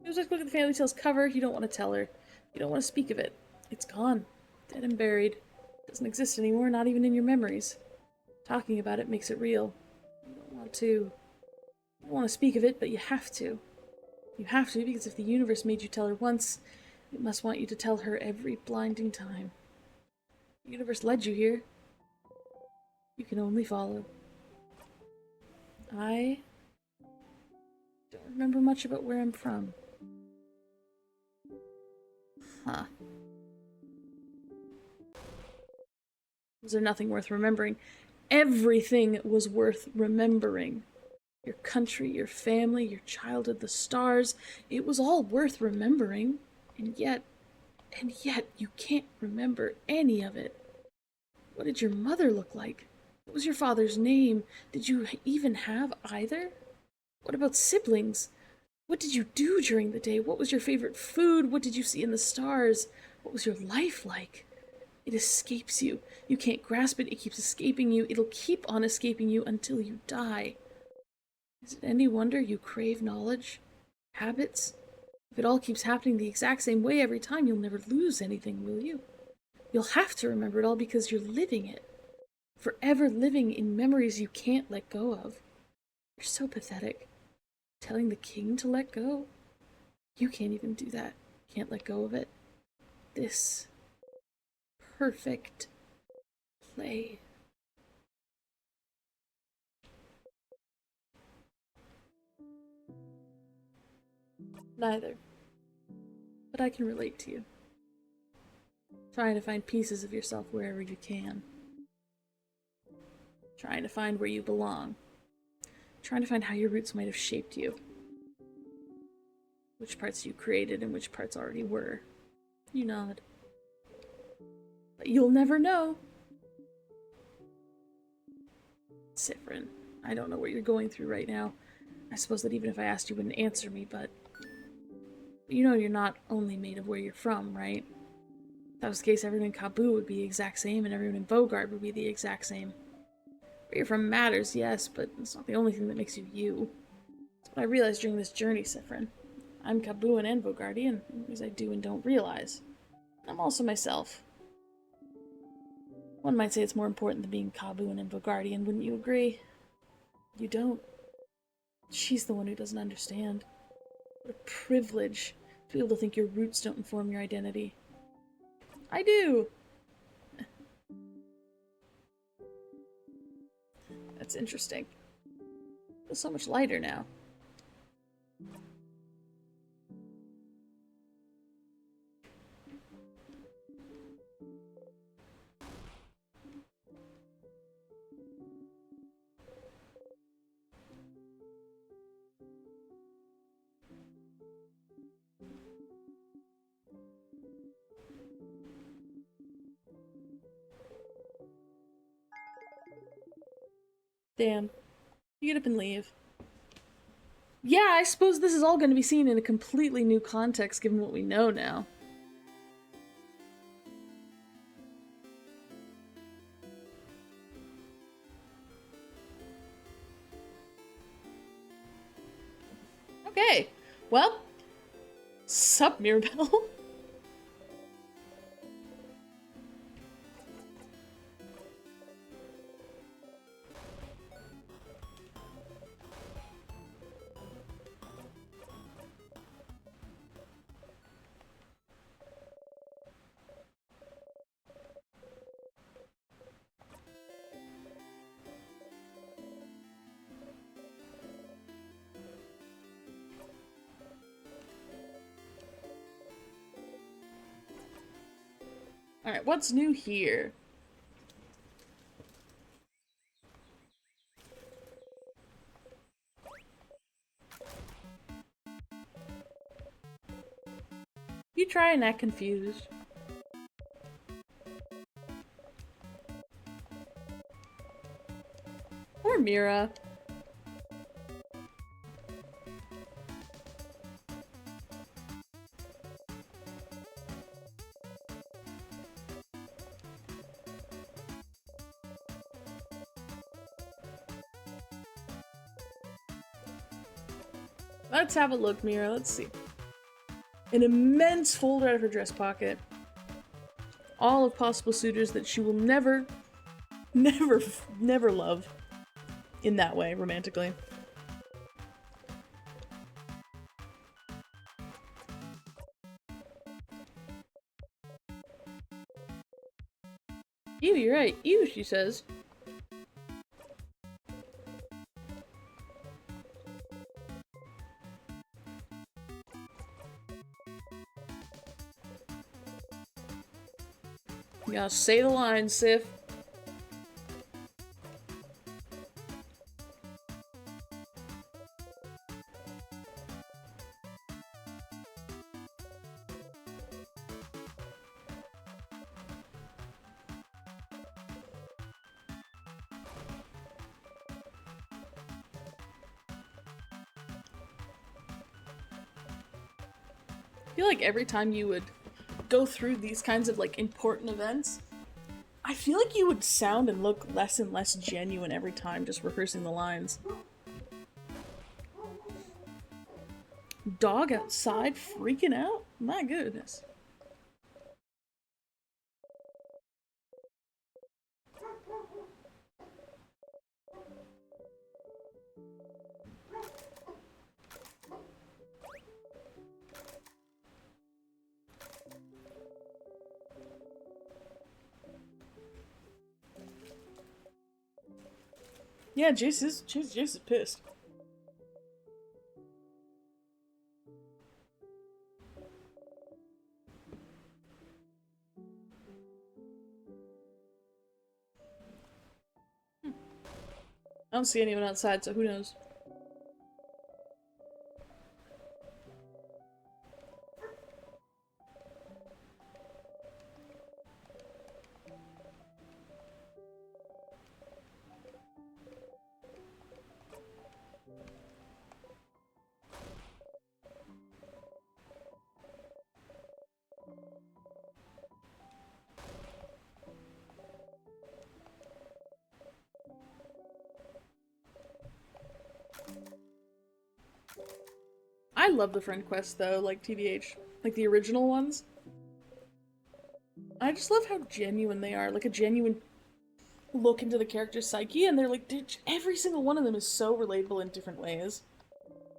You just look at the family tale's cover, you don't want to tell her. You don't want to speak of it. It's gone. Dead and buried. It doesn't exist anymore, not even in your memories. Talking about it makes it real. You don't want to... You don't want to speak of it, but you have to. You have to, because if the universe made you tell her once, it must want you to tell her every blinding time. The universe led you here. You can only follow. I don't remember much about where I'm from. Huh. Was there nothing worth remembering? Everything was worth remembering. Your country, your family, your childhood, the stars. It was all worth remembering. And yet, you can't remember any of it. What did your mother look like? What was your father's name? Did you even have either? What about siblings? What did you do during the day? What was your favorite food? What did you see in the stars? What was your life like? It escapes you. You can't grasp it. It keeps escaping you. It'll keep on escaping you until you die. Is it any wonder you crave knowledge? Habits? If it all keeps happening the exact same way every time, you'll never lose anything, will you? You'll have to remember it all because you're living it. Forever living in memories you can't let go of. You're so pathetic. Telling the king to let go? You can't even do that. Can't let go of it. This perfect play. Neither. But I can relate to you. Trying to find pieces of yourself wherever you can. Trying to find where you belong. Trying to find how your roots might have shaped you. Which parts you created and which parts already were. You nod. But you'll never know. Sifrin, I don't know what you're going through right now. I suppose that even if I asked you wouldn't answer me, but you know you're not only made of where you're from, right? If that was the case, everyone in Kabul would be the exact same, and everyone in Bogard would be the exact same. Where you're from matters, yes, but it's not the only thing that makes you you. That's what I realized during this journey, Sifrin. I'm Kabuan and Bogardian, things I do and don't realize. I'm also myself. One might say it's more important than being Kabuan and Bogardian, wouldn't you agree? You don't. She's the one who doesn't understand. What a privilege to be able to think your roots don't inform your identity. I do! That's interesting. I feel so much lighter now. Damn. You get up and leave. Yeah, I suppose this is all going to be seen in a completely new context given what we know now. Okay, well, sup, Mirabelle? Alright, what's new here? You try and act confused. Or Mira. Let's have a look, Mira. Let's see. An immense folder out of her dress pocket. All of possible suitors that she will never love. In that way, romantically. Ew, you're right. Ew, she says. You gotta say the line, Sif. I feel like every time you would go through these kinds of like important events, I feel like you would sound and look less and less genuine every time just rehearsing the lines. Dog outside freaking out? My goodness. Yeah, Jace is pissed. I don't see anyone outside, so who knows? I love the friend quests though, like TBH. Like the original ones. I just love how genuine they are. Like a genuine look into the character's psyche, and they're like, every single one of them is so relatable in different ways.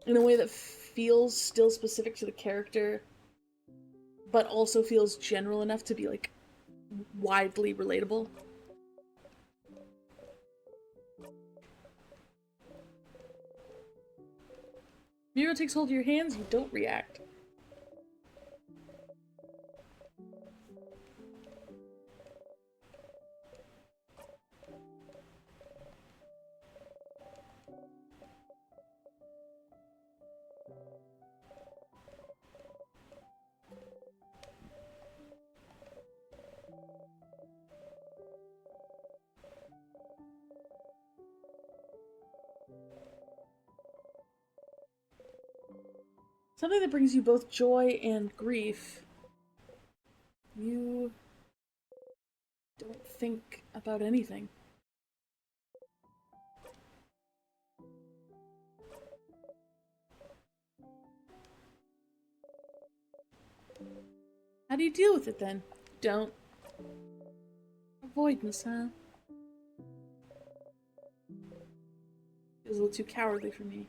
In a way that feels still specific to the character, but also feels general enough to be like widely relatable. Miro takes hold of your hands, you don't react. Something that brings you both joy and grief. You don't think about anything. How do you deal with it then? Don't. Avoidance, huh? Feels a little too cowardly for me.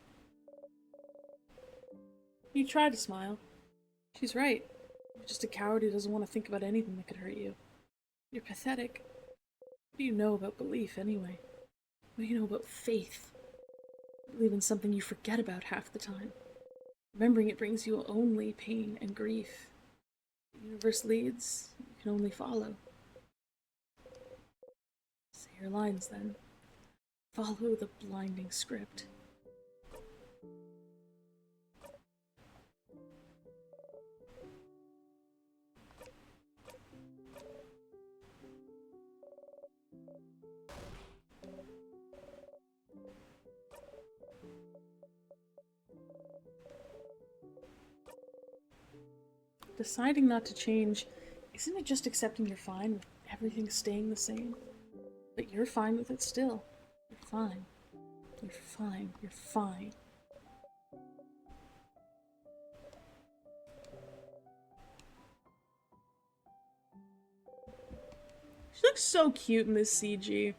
You try to smile. She's right. You're just a coward who doesn't want to think about anything that could hurt you. You're pathetic. What do you know about belief, anyway? What do you know about faith? You believe in something you forget about half the time. Remembering it brings you only pain and grief. The universe leads, you can only follow. Say your lines, then. Follow the blinding script. Deciding not to change, isn't it just accepting you're fine with everything staying the same? But you're fine with it still. You're fine. You're fine. You're fine. She looks so cute in this CG.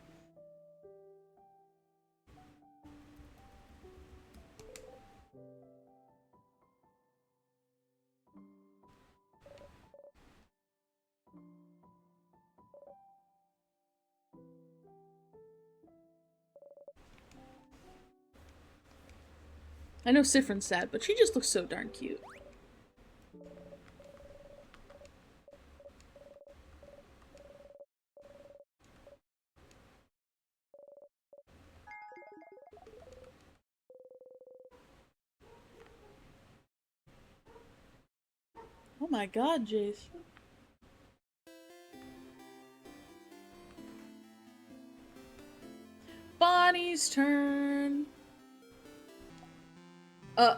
I know Sifrin's sad, but she just looks so darn cute. Oh my god, Jace. Bonnie's turn. Uh.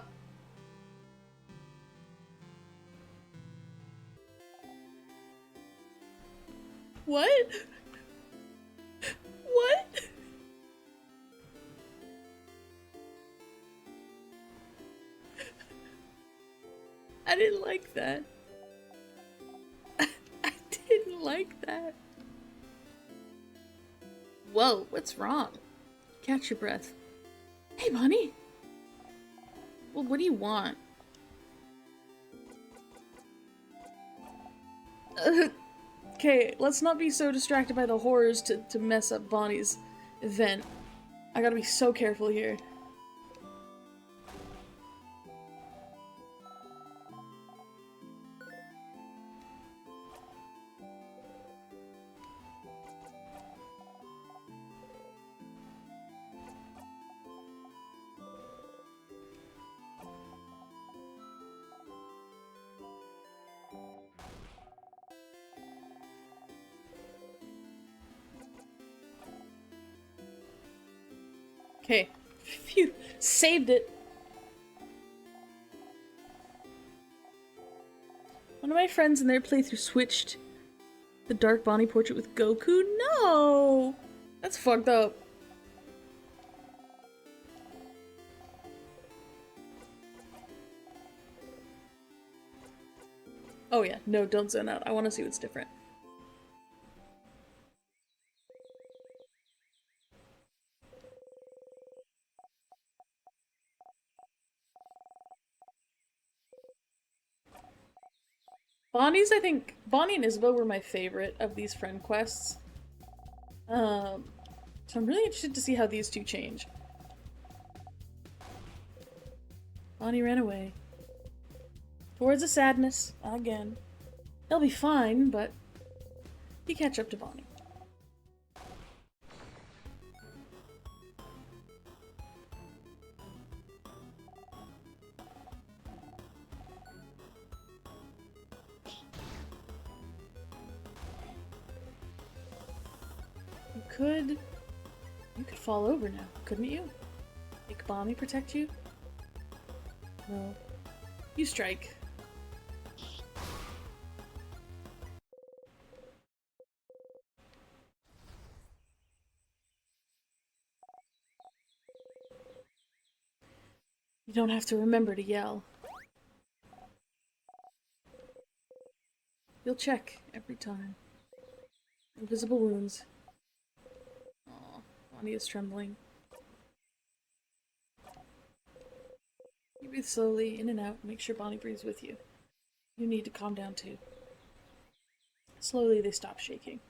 What? What? I didn't like that. I didn't like that. Whoa, what's wrong? Catch your breath. Hey, Bonnie. Well, what do you want? Okay, let's not be so distracted by the horrors to mess up Bonnie's event. I gotta be so careful here. Okay. Phew. Saved it. One of my friends in their playthrough switched the Dark Bonnie portrait with Goku? No! That's fucked up. Oh yeah, no, don't zone out. I want to see what's different. Bonnie's, I think, Bonnie and Isabel were my favorite of these friend quests. So I'm really interested to see how these two change. Bonnie ran away. Towards the sadness, again. They'll be fine, but you catch up to Bonnie. You could fall over now, couldn't you? Make Bonnie protect you? No. You strike. You don't have to remember to yell. You'll check every time. Invisible wounds. Aw, Bonnie is trembling. You breathe slowly, in and out, make sure Bonnie breathes with you. You need to calm down too. Slowly they stop shaking.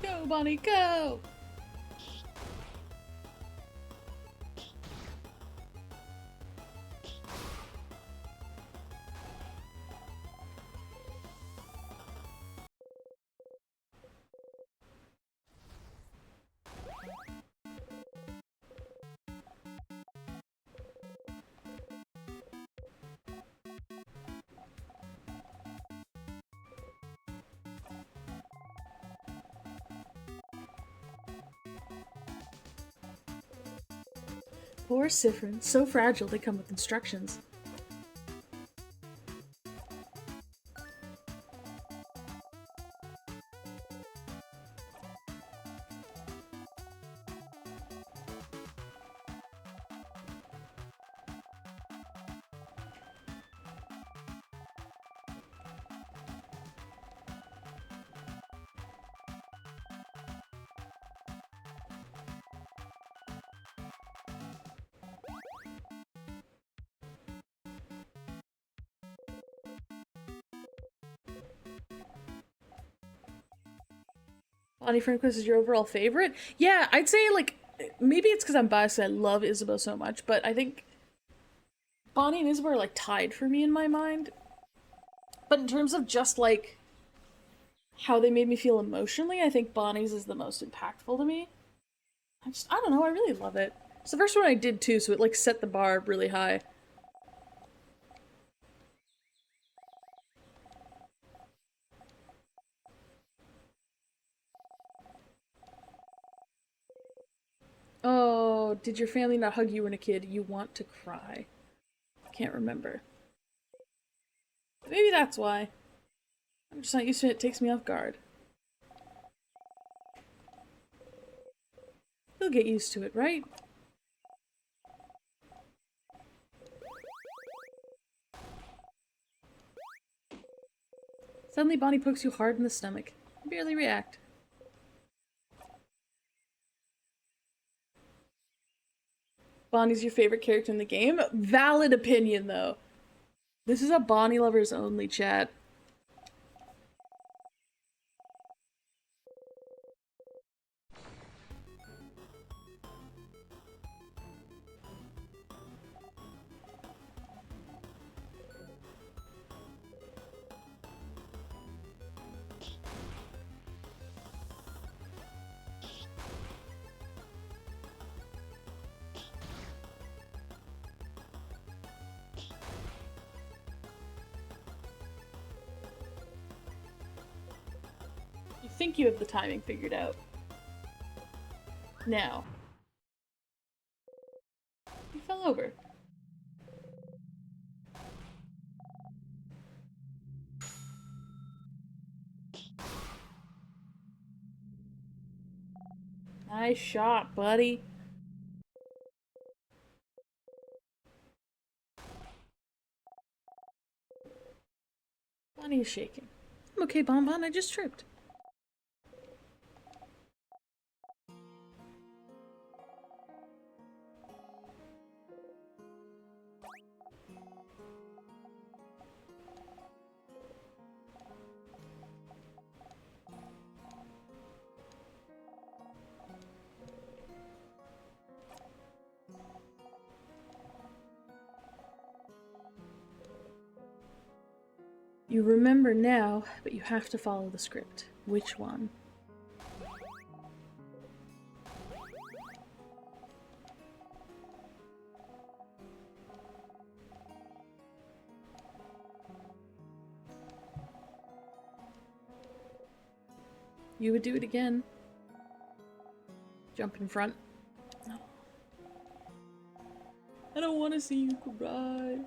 Go, Bonnie, go! Poor Siffrin, so fragile they come with instructions. Bonnie Franquist is your overall favorite? Yeah, I'd say, like, maybe it's because I'm biased. I love Isabeau so much, but I think Bonnie and Isabeau are, like, tied for me in my mind. But in terms of just, like, how they made me feel emotionally, I think Bonnie's is the most impactful to me. I don't know, I really love it. It's the first one I did too, so it, like, set the bar really high. Oh, did your family not hug you when a kid? You want to cry. Can't remember. Maybe that's why. I'm just not used to it. It takes me off guard. You'll get used to it, right? Suddenly Bonnie pokes you hard in the stomach. You barely react. Bonnie's your favorite character in the game? Valid opinion, though. This is a Bonnie lovers only chat. You think you have the timing figured out. Now. You fell over. Nice shot, buddy. Bonnie is shaking. I'm okay, Bonbon. I just tripped. You remember now, but you have to follow the script. Which one? You would do it again. Jump in front. No. I don't want to see you cry.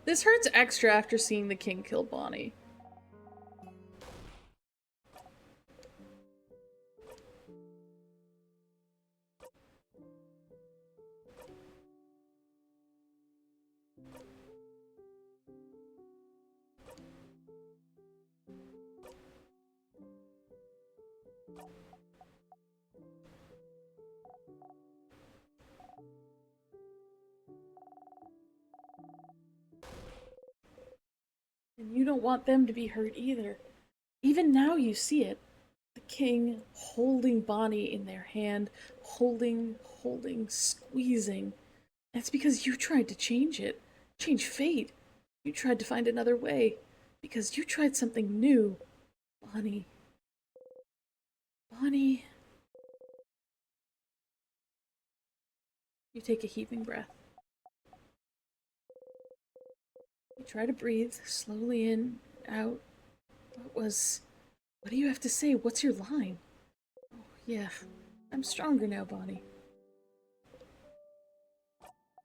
This hurts extra after seeing the king kill Bonnie. And you don't want them to be hurt either. Even now you see it. The king holding Bonnie in their hand, holding, squeezing. That's because you tried to change it. Change fate. You tried to find another way. Because you tried something new. Bonnie. Bonnie. You take a heaving breath. You try to breathe slowly in, out. What do you have to say? What's your line? Oh, yeah. I'm stronger now, Bonnie.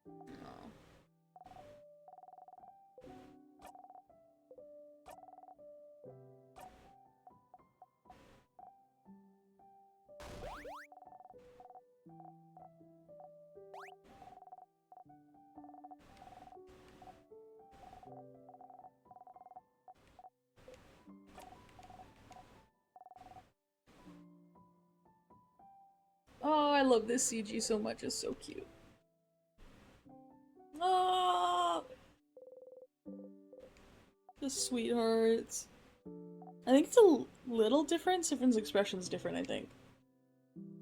Oh. love this CG so much. It's so cute. Oh, the sweethearts. I think it's a little different. Sifrin's expression's different, I think.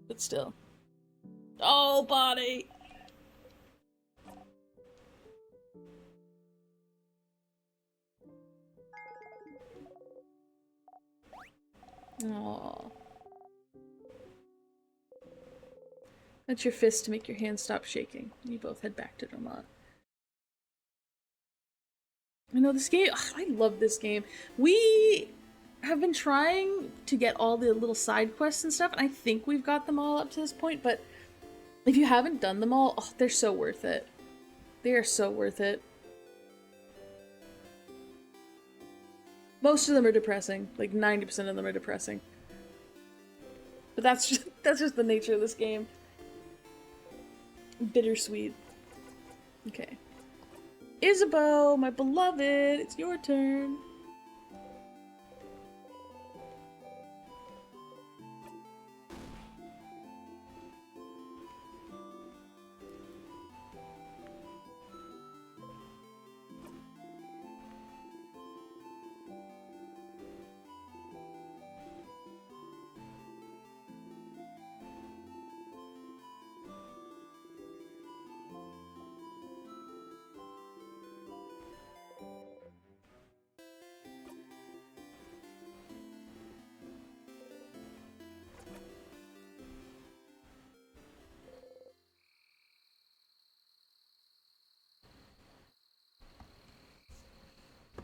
But still. Oh, body! Aww. That's your fist to make your hand stop shaking. You both head back to Dormont. I know this game. Ugh, I love this game. We have been trying to get all the little side quests and stuff, and I think we've got them all up to this point, but if you haven't done them all, oh, they're so worth it. They are so worth it. Most of them are depressing. Like 90% of them are depressing. But that's just the nature of this game. Bittersweet. Okay. Isabeau, my beloved, it's your turn.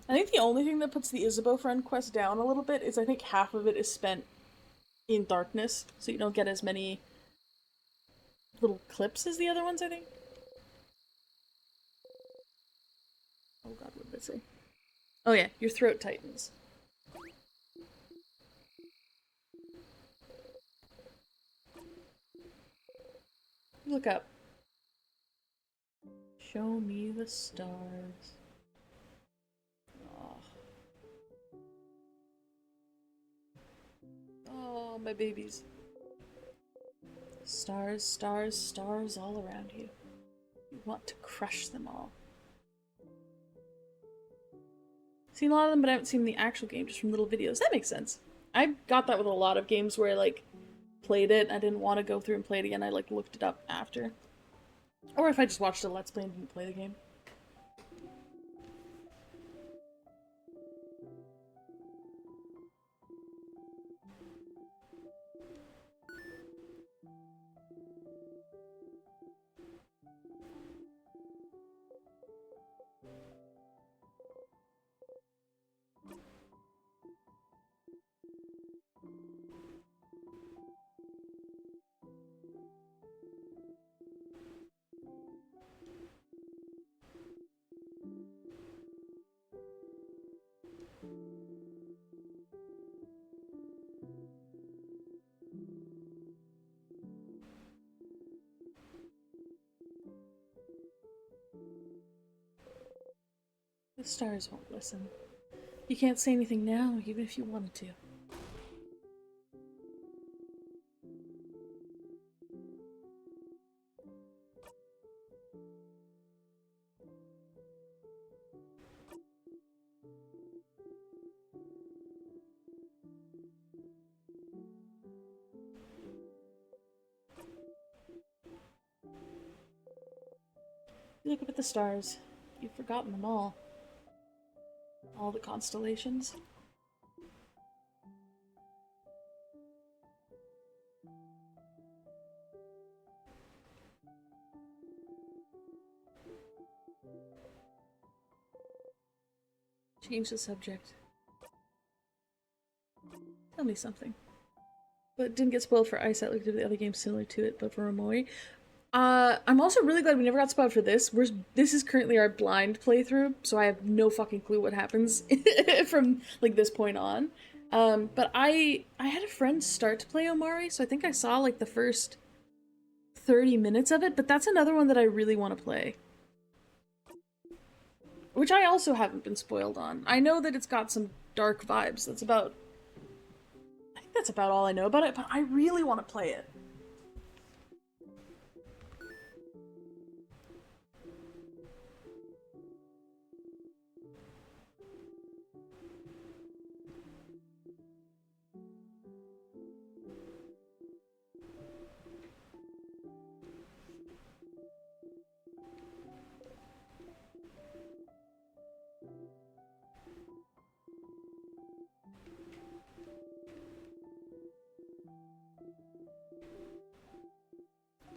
I think the only thing that puts the Isabeau friend quest down a little bit is I think half of it is spent in darkness, so you don't get as many little clips as the other ones, I think. Oh god, what did I say? Oh yeah, your throat tightens. Look up. Show me the stars. Oh, my babies. Stars, stars, stars all around you. You want to crush them all. Seen a lot of them, but I haven't seen the actual game, just from little videos. That makes sense. I got that with a lot of games where I, like, played it, and I didn't want to go through and play it again. I, like, looked it up after. Or if I just watched a Let's Play and didn't play the game. The stars won't listen. You can't say anything now, even if you wanted to. You look up at the stars. You've forgotten them all. All the constellations. Change the subject. Tell me something. But it didn't get spoiled for ISAT like the other games similar to it, but for Omori. I'm also really glad we never got spoiled for this. This is currently our blind playthrough, so I have no fucking clue what happens from, like, this point on. But I had a friend start to play Omori, so I think I saw, like, the first 30 minutes of it, but that's another one that I really want to play. Which I also haven't been spoiled on. I know that it's got some dark vibes. I think that's about all I know about it, but I really want to play it.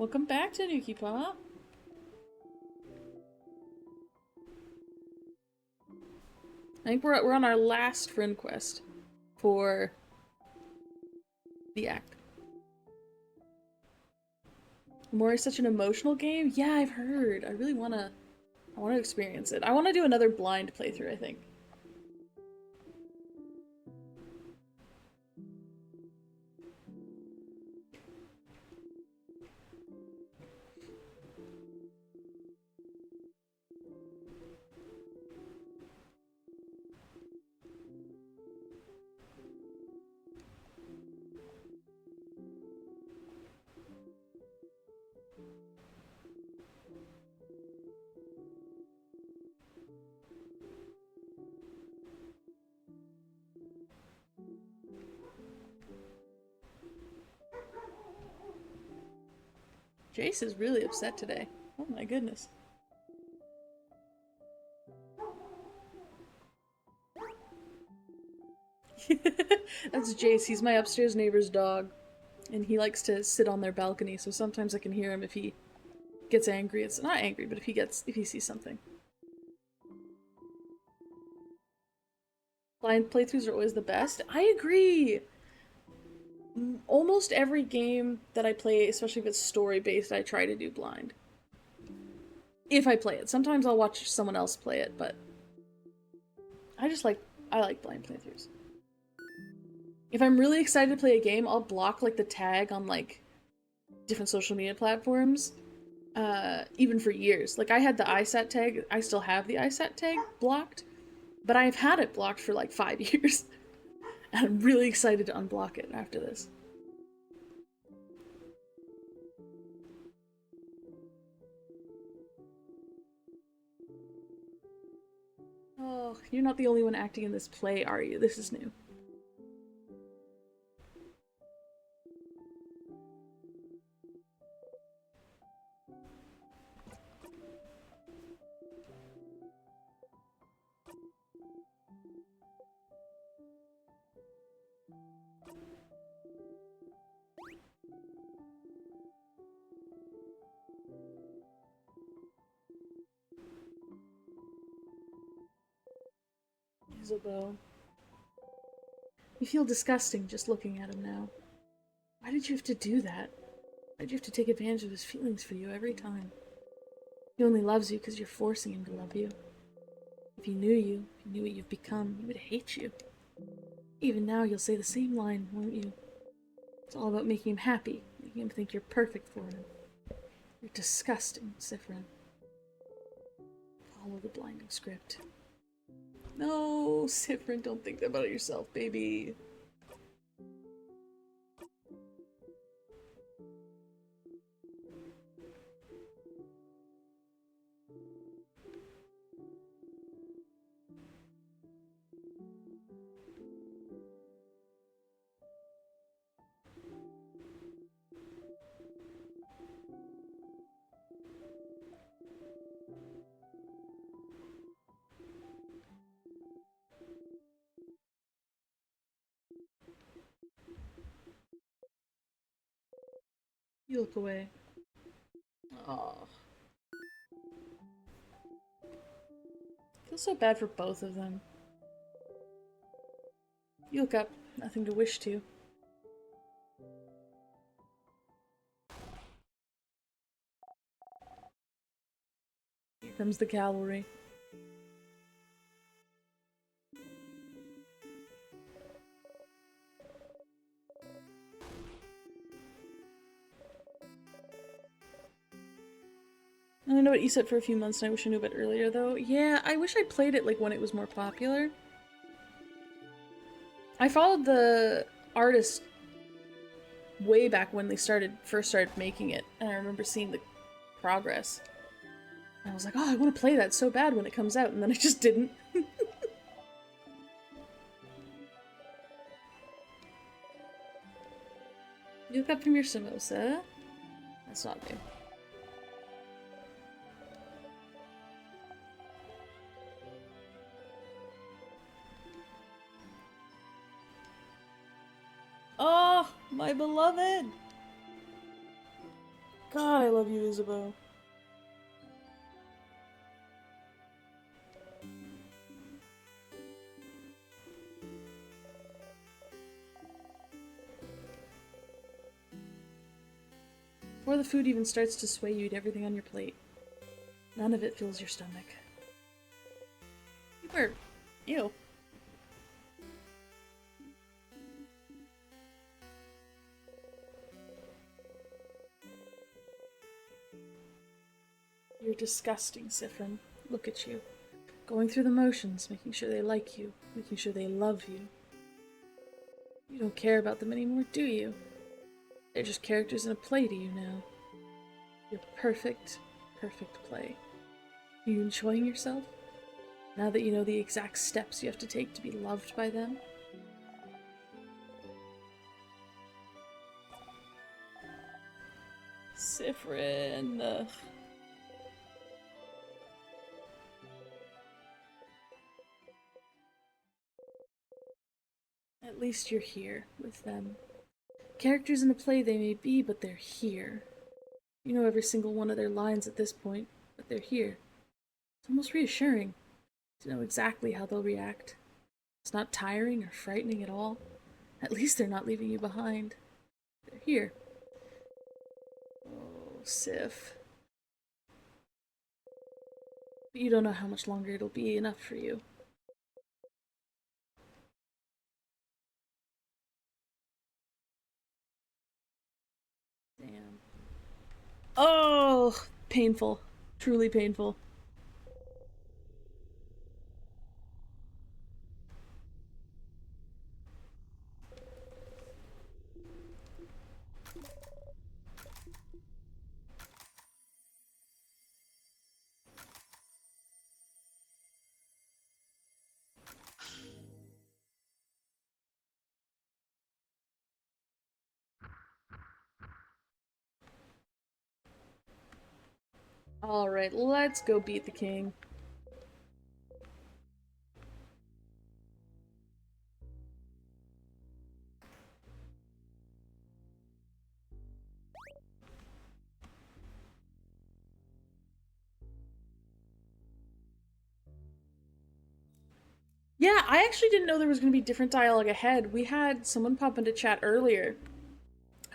Welcome back to Nuki Pop. I think we're on our last friend quest for the act. Mori is such an emotional game. Yeah, I've heard. I want to experience it. I want to do another blind playthrough, I think. Jace is really upset today. Oh my goodness. That's Jace. He's my upstairs neighbor's dog. And he likes to sit on their balcony, so sometimes I can hear him if he gets angry. It's not angry, but if he sees something. Blind playthroughs are always the best. I agree! Almost every game that I play, especially if it's story-based, I try to do blind. If I play it. Sometimes I'll watch someone else play it, but I like blind playthroughs. If I'm really excited to play a game, I'll block like the tag on like different social media platforms, even for years. Like I had the ISAT tag, I still have the ISAT tag blocked, but I've had it blocked for like 5 years. And I'm really excited to unblock it after this. Oh, you're not the only one acting in this play, are you? This is new. Isabel. You feel disgusting just looking at him now. Why did you have to do that? Why did you have to take advantage of his feelings for you every time? He only loves you because you're forcing him to love you. If he knew you, if he knew what you've become, he would hate you. Even now you'll say the same line, won't you? It's all about making him happy, making him think you're perfect for him. You're disgusting, Sifrin. Follow the blinding script. No, Sifrin, don't think that about yourself, baby. You look away. Oh. I feel so bad for both of them. You look up. Nothing to wish to. Here comes the cavalry. I know what ISAT for a few months and I wish I knew a bit earlier though. Yeah, I wish I played it like when it was more popular. I followed the artist way back when they first started making it, and I remember seeing the progress. And I was like, oh, I want to play that so bad when it comes out, and then I just didn't. You look up from your samosa. That's not new. Oh, my beloved! God, I love you, Isabeau. Before the food even starts to sway you, eat everything on your plate. None of it fills your stomach. You were... Ew. You're disgusting, Sifrin. Look at you. Going through the motions, making sure they like you, making sure they love you. You don't care about them anymore, do you? They're just characters in a play to you now. Your perfect, perfect play. Are you enjoying yourself? Now that you know the exact steps you have to take to be loved by them? Sifrin. At least you're here with them. Characters in a play they may be, but they're here. You know every single one of their lines at this point, but they're here. It's almost reassuring to know exactly how they'll react. It's not tiring or frightening at all. At least they're not leaving you behind. They're here. Oh, Sif. But you don't know how much longer it'll be enough for you. Damn. Oh, painful. Truly painful. Alright, let's go beat the king. Yeah, I actually didn't know there was going to be different dialogue ahead. We had someone pop into chat earlier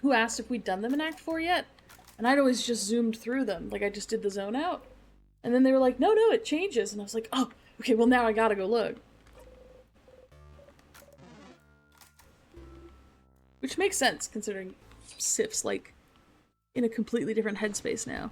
who asked if we'd done them in Act 4 yet. And I'd always just zoomed through them, like I just did the zone out. And then they were like, no, it changes. And I was like, oh, okay, well now I gotta go look. Which makes sense, considering Sif's, like, in a completely different headspace now.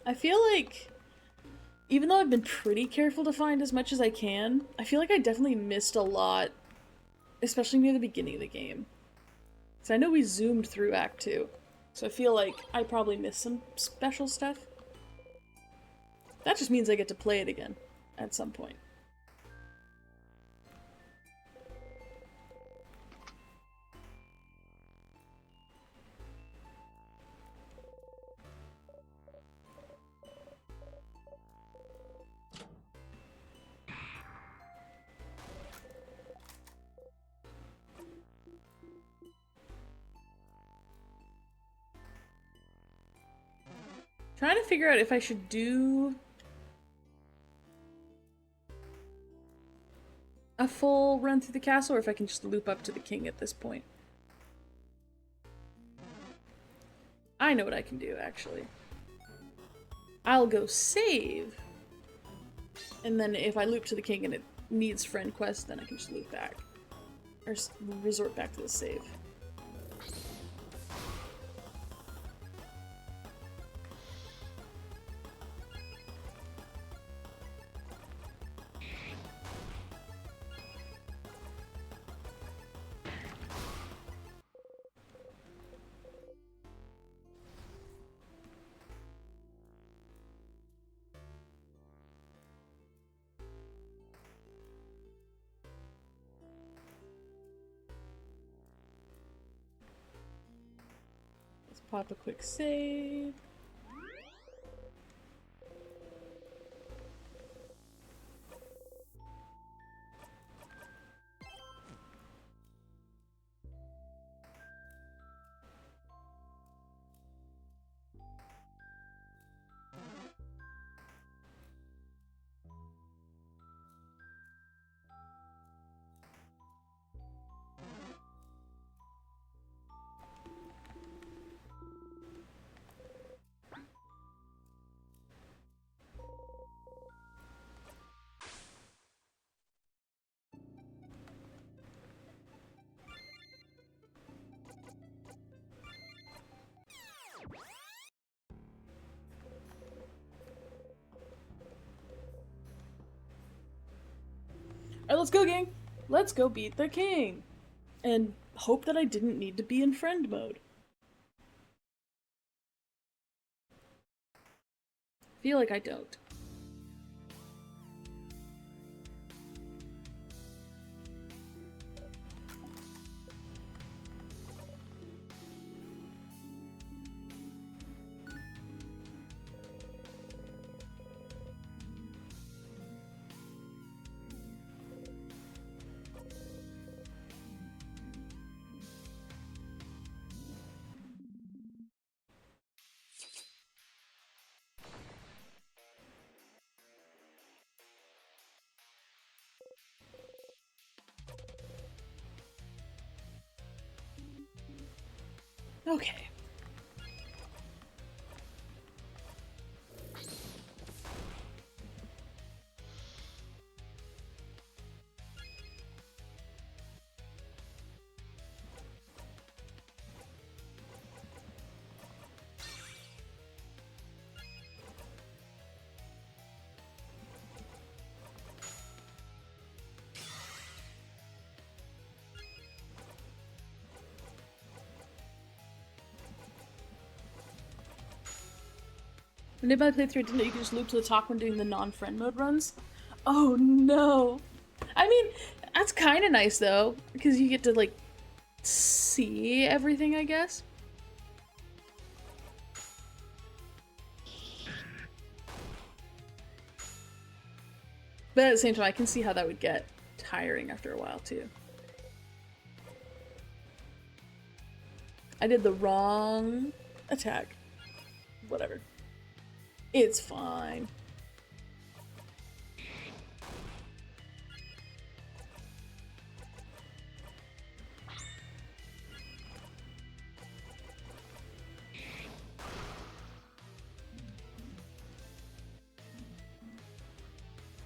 I feel like, even though I've been pretty careful to find as much as I can, I feel like I definitely missed a lot, especially near the beginning of the game. So I know we zoomed through Act 2, so I feel like I probably missed some special stuff. That just means I get to play it again at some point. Trying to figure out if I should do a full run through the castle or if I can just loop up to the king at this point. I know what I can do, actually. I'll go save, and then if I loop to the king and it needs friend quest, then I can just loop back. Or resort back to the save. pop a quick save. Alright, let's go, gang! Let's go beat the king! And hope that I didn't need to be in friend mode. Feel like I don't. Okay. And if I played through, didn't know you could just loop to the top when doing the non-friend mode runs? Oh no! I mean, that's kind of nice though, because you get to like see everything, I guess. But at the same time, I can see how that would get tiring after a while too. I did the wrong attack. Whatever. It's fine.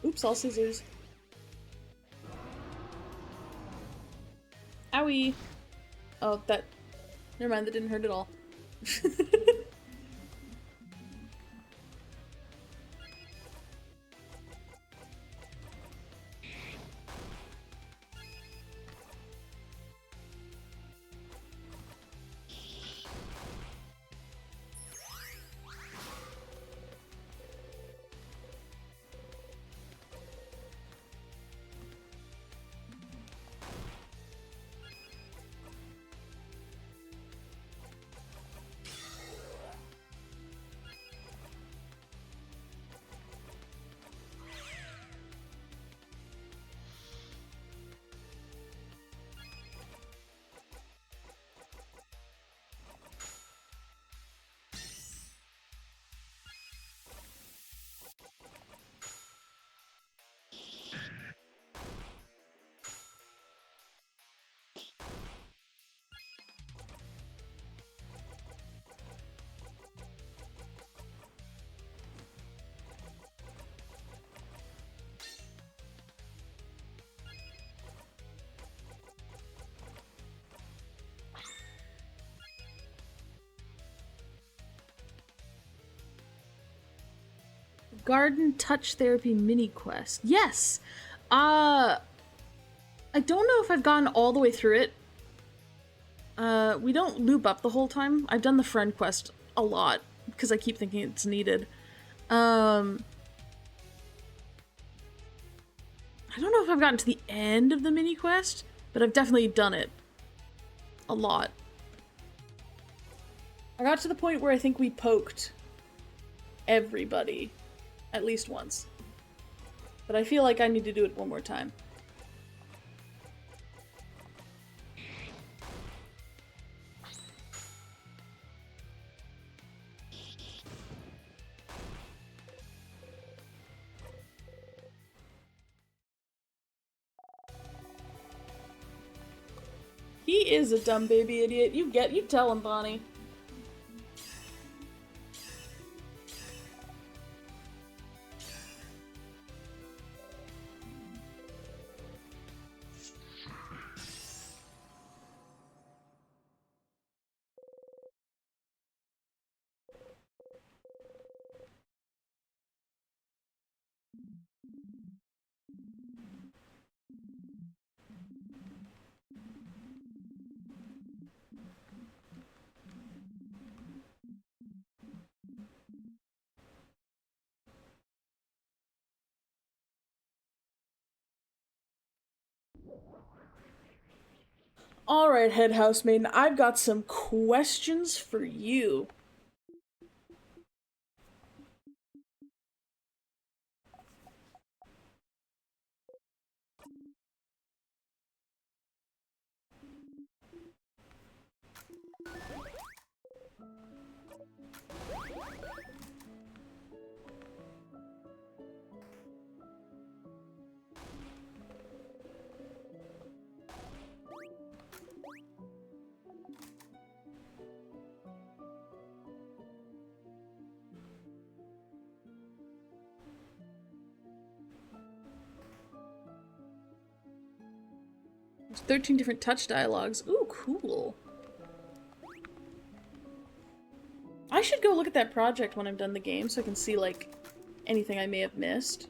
Oops, all scissors. Owie! Oh, that... Never mind, that didn't hurt at all. Garden Touch Therapy mini quest. Yes! I don't know if I've gone all the way through it. We don't loop up the whole time. I've done the friend quest a lot, because I keep thinking it's needed. I don't know if I've gotten to the end of the mini quest, but I've definitely done it a lot. I got to the point where I think we poked everybody at least once. But I feel like I need to do it one more time. He is a dumb baby idiot. You tell him, Bonnie. Alright, head housemaiden, I've got some questions for you. There's 13 different touch dialogues. Ooh, cool. I should go look at that project when I'm done the game so I can see, like, anything I may have missed.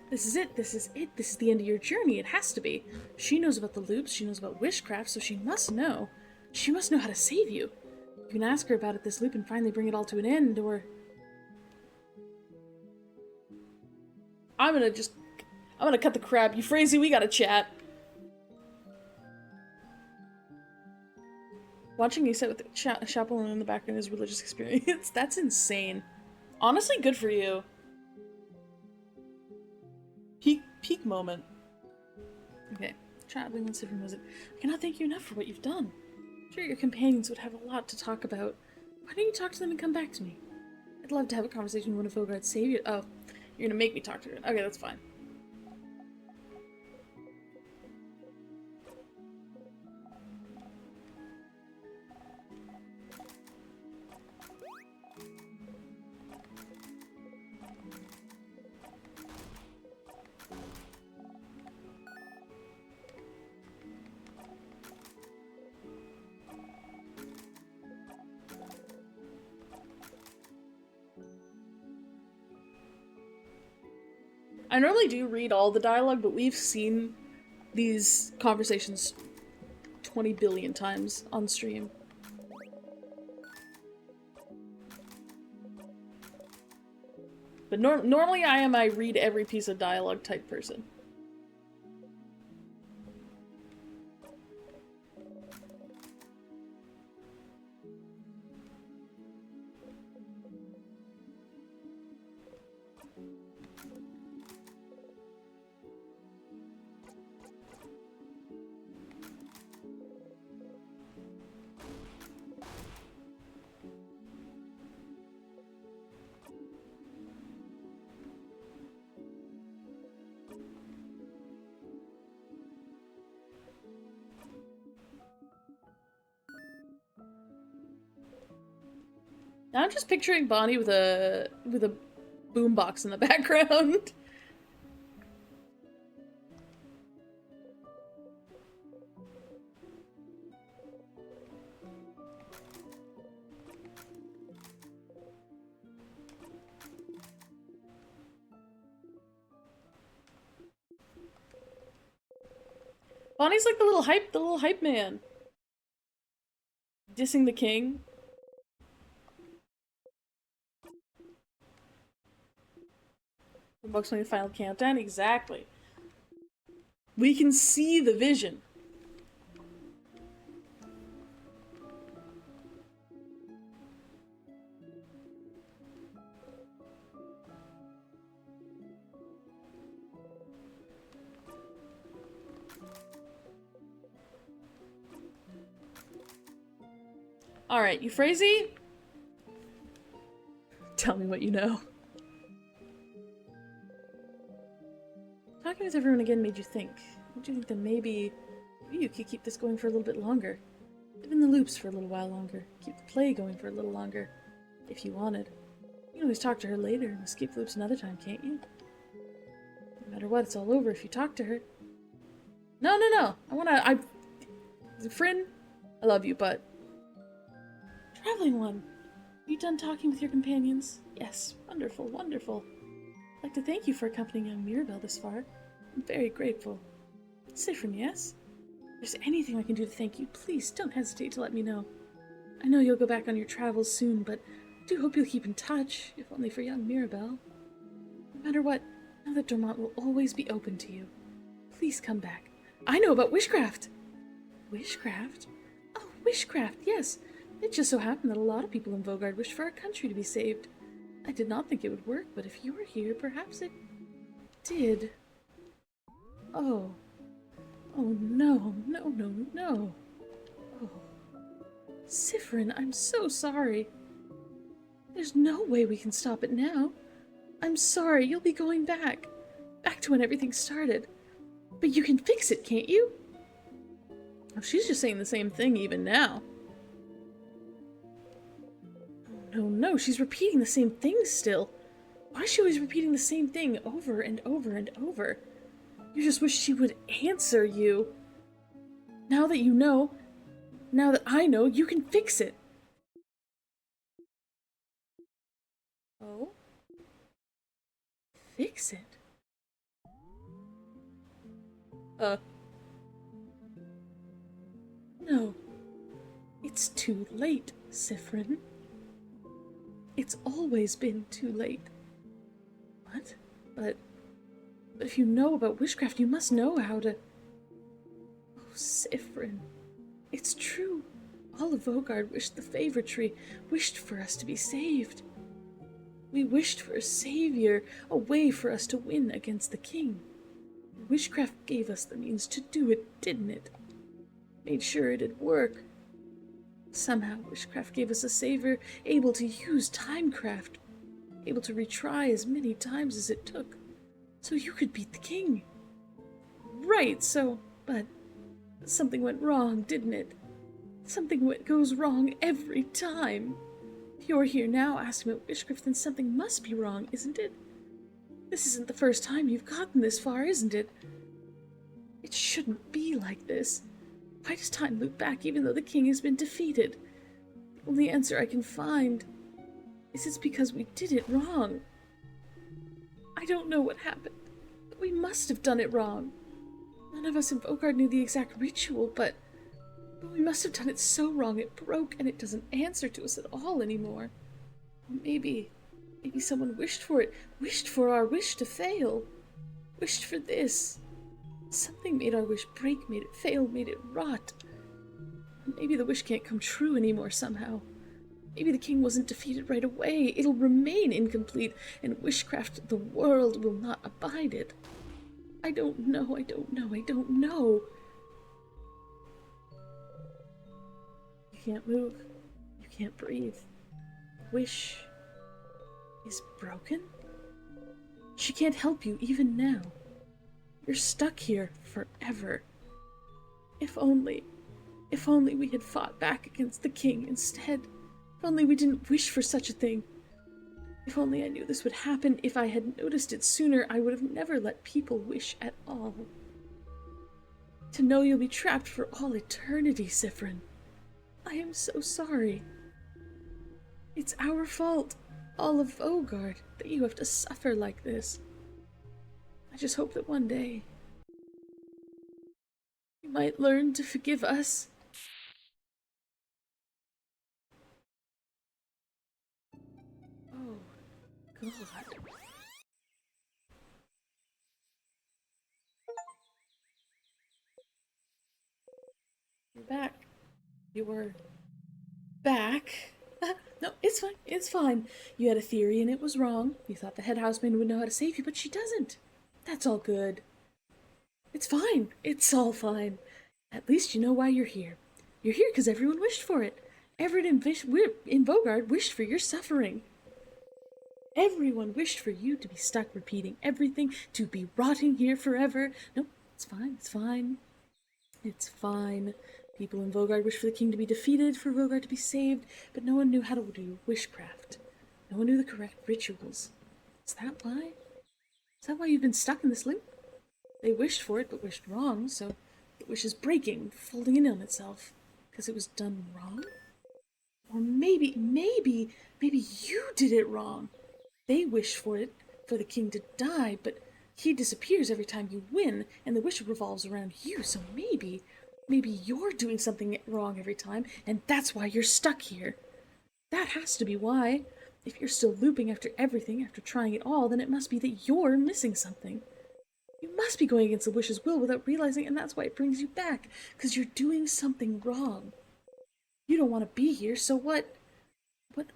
This is it, this is it, this is the end of your journey, it has to be. She knows about the loops, she knows about witchcraft, so she must know. She must know how to save you. You can ask her about it this loop and finally bring it all to an end, or... I'm gonna cut the crap. Euphrasia, we gotta chat. Watching ISAT with the chaplain in the background is religious experience. That's insane. Honestly, good for you. Peak moment. Okay, traveling on Silver Music. I cannot thank you enough for what you've done. I'm sure your companions would have a lot to talk about. Why don't you talk to them and come back to me? I'd love to have a conversation with one of Fogard's saviors. Oh, you're gonna make me talk to her. Okay, that's fine. I normally do read all the dialogue, but we've seen these conversations 20 billion times on stream. But normally I am a read every piece of dialogue type person. Now I'm just picturing Bonnie with a boombox in the background. Bonnie's like the little hype man. Dissing the king. Bugs playing the final countdown? Exactly. We can see the vision. Alright, Euphrasie? Tell me what you know. Talking with everyone again made you think. Don't you think that maybe you could keep this going for a little bit longer? Live in the loops for a little while longer. Keep the play going for a little longer. If you wanted. You can always talk to her later and escape the loops another time, can't you? No matter what, it's all over if you talk to her. No. Friend, I love you, but... Traveling one. Are you done talking with your companions? Yes. Wonderful, wonderful. I'd like to thank you for accompanying young Mirabelle this far. I'm very grateful. Siffrin, yes? If there's anything I can do to thank you, please don't hesitate to let me know. I know you'll go back on your travels soon, but I do hope you'll keep in touch, if only for young Mirabelle. No matter what, know that Dormont will always be open to you. Please come back. I know about wishcraft! Wishcraft? Oh, wishcraft, yes. It just so happened that a lot of people in Vogard wished for our country to be saved. I did not think it would work, but if you were here, perhaps it did. Oh. Oh, no. Oh. Siffrin, I'm so sorry. There's no way we can stop it now. I'm sorry, you'll be going back. Back to when everything started. But you can fix it, can't you? Oh, she's just saying the same thing even now. Oh, no, she's repeating the same thing still. Why is she always repeating the same thing over and over and over? You just wish she would answer you. Now that you know, now that I know, you can fix it. Oh? Fix it? No. It's too late, Siffrin. It's always been too late. What? But if you know about witchcraft, you must know how to... Oh, Siffrin. It's true. All of Vogard wished the favor tree, wished for us to be saved. We wished for a savior, a way for us to win against the king. Witchcraft gave us the means to do it, didn't it? Made sure it'd work. Somehow witchcraft gave us a savior able to use timecraft, able to retry as many times as it took, so you could beat the king. Right, but something went wrong, didn't it? Something goes wrong every time. If you're here now asking about witchcraft, then something must be wrong, isn't it? This isn't the first time you've gotten this far, isn't it? It shouldn't be like this. Why does time loop back even though the king has been defeated? The only answer I can find is it's because we did it wrong. I don't know what happened, but we must have done it wrong. None of us in Vogard knew the exact ritual, but we must have done it so wrong it broke and it doesn't answer to us at all anymore. Maybe someone wished for it, wished for our wish to fail, wished for this. Something made our wish break, made it fail, made it rot. Maybe the wish can't come true anymore somehow. Maybe the king wasn't defeated right away. It'll remain incomplete, and wishcraft, the world, will not abide it. I don't know. You can't move. You can't breathe. Wish is broken? She can't help you even now. You're stuck here forever. If only we had fought back against the king instead. If only we didn't wish for such a thing. If only I knew this would happen. If I had noticed it sooner, I would have never let people wish at all. To know you'll be trapped for all eternity, Siffrin. I am so sorry. It's our fault, all of Vogard, that you have to suffer like this. I just hope that one day you might learn to forgive us. Oh, God. back. You're back. No, it's fine. It's fine. You had a theory and it was wrong. You thought the head housemaid would know how to save you, but she doesn't. That's all good. It's fine. It's all fine. At least you know why you're here. You're here because everyone wished for it. Everyone in Bogard wished for your suffering. Everyone wished for you to be stuck repeating everything, to be rotting here forever. No, it's fine. It's fine. It's fine. People in Vogard wish for the king to be defeated, for Vogard to be saved, but no one knew how to do wishcraft. No one knew the correct rituals. Is that why? Is that why you've been stuck in this loop? They wished for it, but wished wrong, so the wish is breaking, folding in on itself, because it was done wrong? Or maybe you did it wrong. They wish for it, for the king to die, but he disappears every time you win, and the wish revolves around you, so maybe you're doing something wrong every time, and that's why you're stuck here. That has to be why. If you're still looping after everything, after trying it all, then it must be that you're missing something. You must be going against the wish's will without realizing, and that's why it brings you back, because you're doing something wrong. You don't want to be here, so what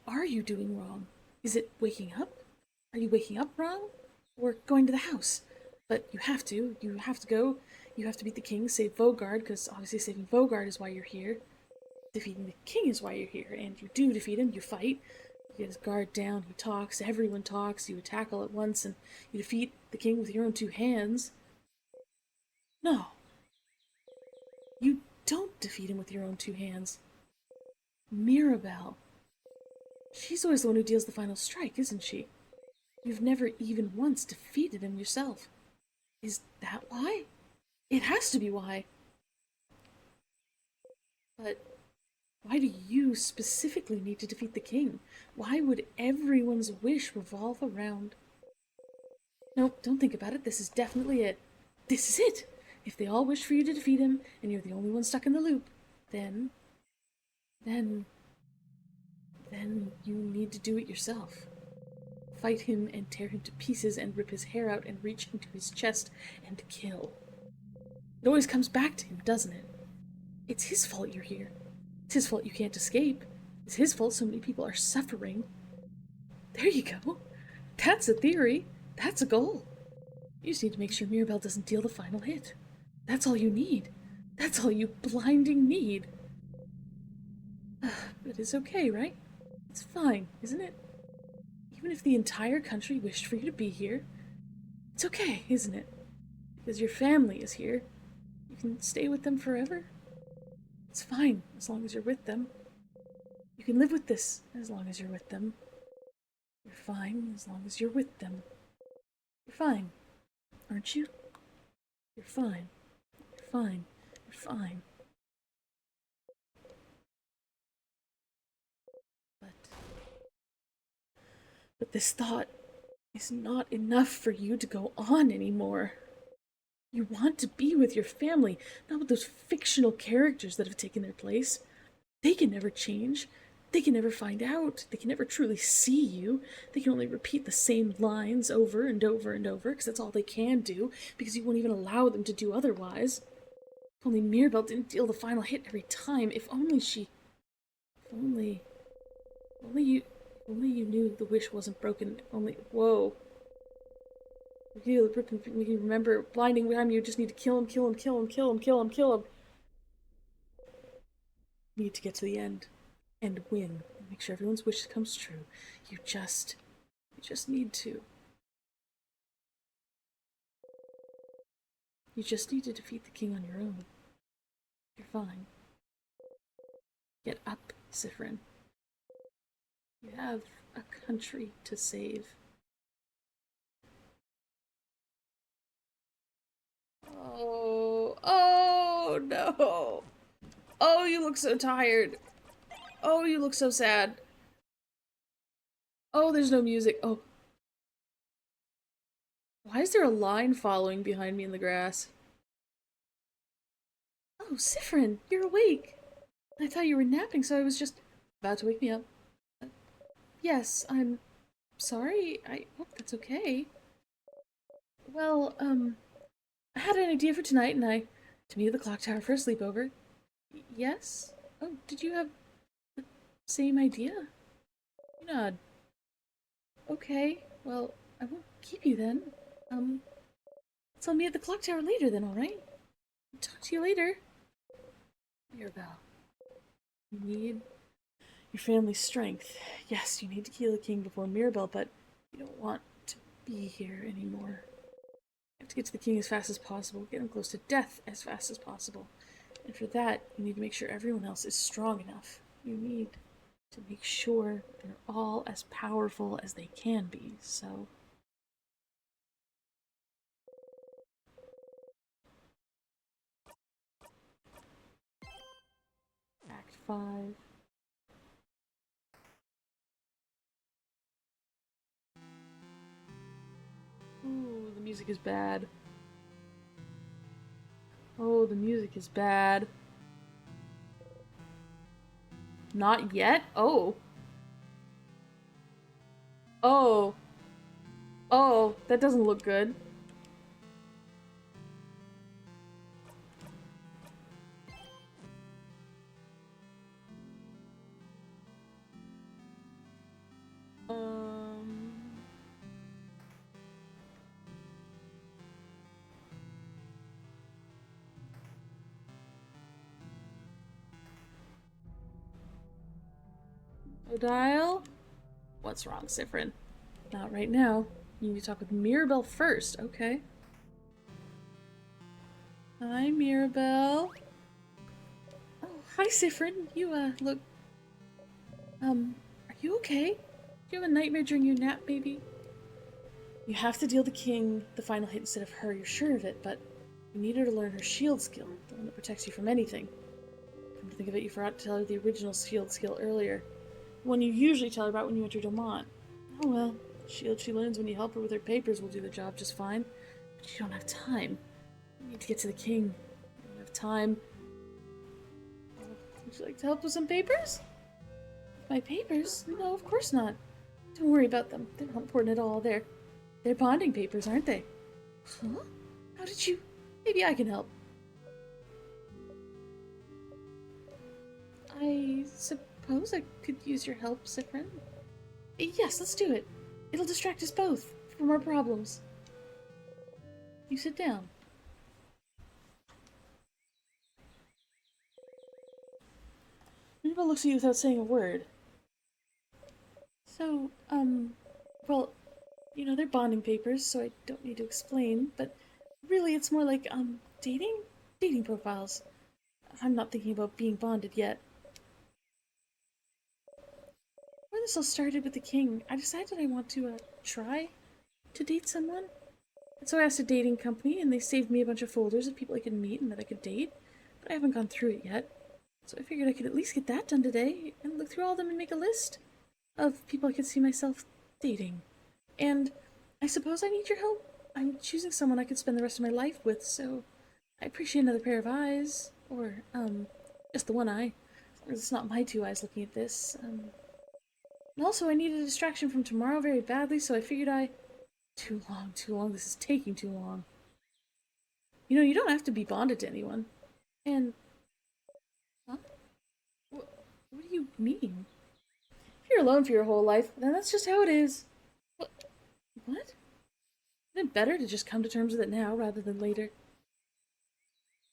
are you doing wrong? Is it waking up? Are you waking up wrong? Or going to the house? But you have to go. You have to beat the king, save Vogard, because obviously saving Vogard is why you're here. Defeating the king is why you're here, and you do defeat him, you fight. You get his guard down, he talks, everyone talks, you attack all at once, and you defeat the king with your own two hands. No. You don't defeat him with your own two hands. Mirabelle. She's always the one who deals the final strike, isn't she? You've never even once defeated him yourself. Is that why? It has to be why. But why do you specifically need to defeat the king? Why would everyone's wish revolve around... Nope, don't think about it. This is definitely it. This is it! If they all wish for you to defeat him, and you're the only one stuck in the loop, then you need to do it yourself. Fight him and tear him to pieces and rip his hair out and reach into his chest and kill. It always comes back to him, doesn't it? It's his fault you're here. It's his fault you can't escape. It's his fault so many people are suffering. There you go. That's a theory. That's a goal. You just need to make sure Mirabelle doesn't deal the final hit. That's all you need. That's all you blinding need. But it's okay, right? It's fine, isn't it? Even if the entire country wished for you to be here, it's okay, isn't it? Because your family is here. You can stay with them forever. It's fine, as long as you're with them. You can live with this, as long as you're with them. You're fine, as long as you're with them. You're fine, aren't you? You're fine. You're fine. You're fine. But this thought is not enough for you to go on anymore. You want to be with your family, not with those fictional characters that have taken their place. They can never change. They can never find out. They can never truly see you. They can only repeat the same lines over and over and over, because that's all they can do, because you won't even allow them to do otherwise. If only Mirabelle didn't deal the final hit every time. If only she... If only you knew the wish wasn't broken. Only... Whoa. We can remember blinding behind you. You just need to kill him, kill him, kill him, kill him, kill him, kill him. You need to get to the end. And win. And make sure everyone's wish comes true. You just need to. You just need to defeat the king on your own. You're fine. Get up, Sifrin. You have a country to save. Oh no. Oh, you look so tired. Oh, you look so sad. Oh, there's no music. Oh. Why is there a line following behind me in the grass? Oh, Sifrin, you're awake. I thought you were napping, so I was just about to wake me up. Yes, I'm sorry. I hope that's okay. Well, I had an idea for tonight, and to meet at the clock tower for a sleepover. Yes? Oh, did you have the same idea? You nod. Okay, well, I won't keep you then. Um, let's meet at the clock tower later then, alright? Talk to you later. Mirabelle, you need your family's strength. Yes, you need to kill the king before Mirabelle, but you don't want to be here anymore. You have to get to the king as fast as possible, get him close to death as fast as possible. And for that, you need to make sure everyone else is strong enough. You need to make sure they're all as powerful as they can be, so... Act 5. Ooh, the music is bad. Oh, the music is bad. Not yet? Oh. Oh. Oh, that doesn't look good. Um... Odile? What's wrong, Sifrin? Not right now. You need to talk with Mirabelle first. Okay. Hi, Mirabelle. Oh, hi, Sifrin. You, look... are you okay? Do you have a nightmare during your nap, maybe? You have to deal the king the final hit instead of her, you're sure of it, but you need her to learn her shield skill, the one that protects you from anything. Come to think of it, you forgot to tell her the original shield skill earlier. The one you usually tell her about when you enter Domont. Oh well, the shield she learns when you help her with her papers will do the job just fine, but you don't have time. You need to get to the king. You don't have time. Would you like to help with some papers? My papers? No, of course not. Don't worry about them. They're not important at all. They're bonding papers, aren't they? Huh? How did you... Maybe I can help. I suppose I could use your help, Sifrin. Yes, let's do it. It'll distract us both from our problems. You sit down. Mirabelle looks at you without saying a word. So, well, you know, they're bonding papers, so I don't need to explain, but really it's more like, dating? Dating profiles. I'm not thinking about being bonded yet. Where this all started with the king, I decided I want to, try to date someone. And so I asked a dating company, and they saved me a bunch of folders of people I could meet and that I could date, but I haven't gone through it yet. So I figured I could at least get that done today, and look through all of them and make a list of people I could see myself dating. And I suppose I need your help. I'm choosing someone I could spend the rest of my life with, so I appreciate another pair of eyes. Or, just the one eye. As long as it's not my two eyes looking at this. And also, I need a distraction from tomorrow very badly, so I figured I... Too long. This is taking too long. You know, you don't have to be bonded to anyone. And... Huh? What do you mean? If you're alone for your whole life, then that's just how it is. What? Isn't it better to just come to terms with it now rather than later?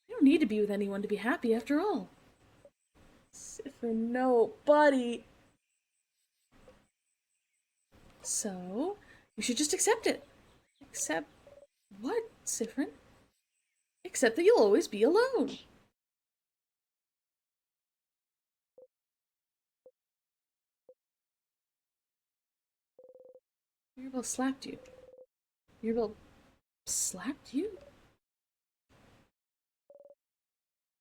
You don't need to be with anyone to be happy after all. Siffer, no, buddy. So, you should just accept it. Accept what, Sifrin? Accept that you'll always be alone. Mirabelle slapped you. Mirabelle slapped you?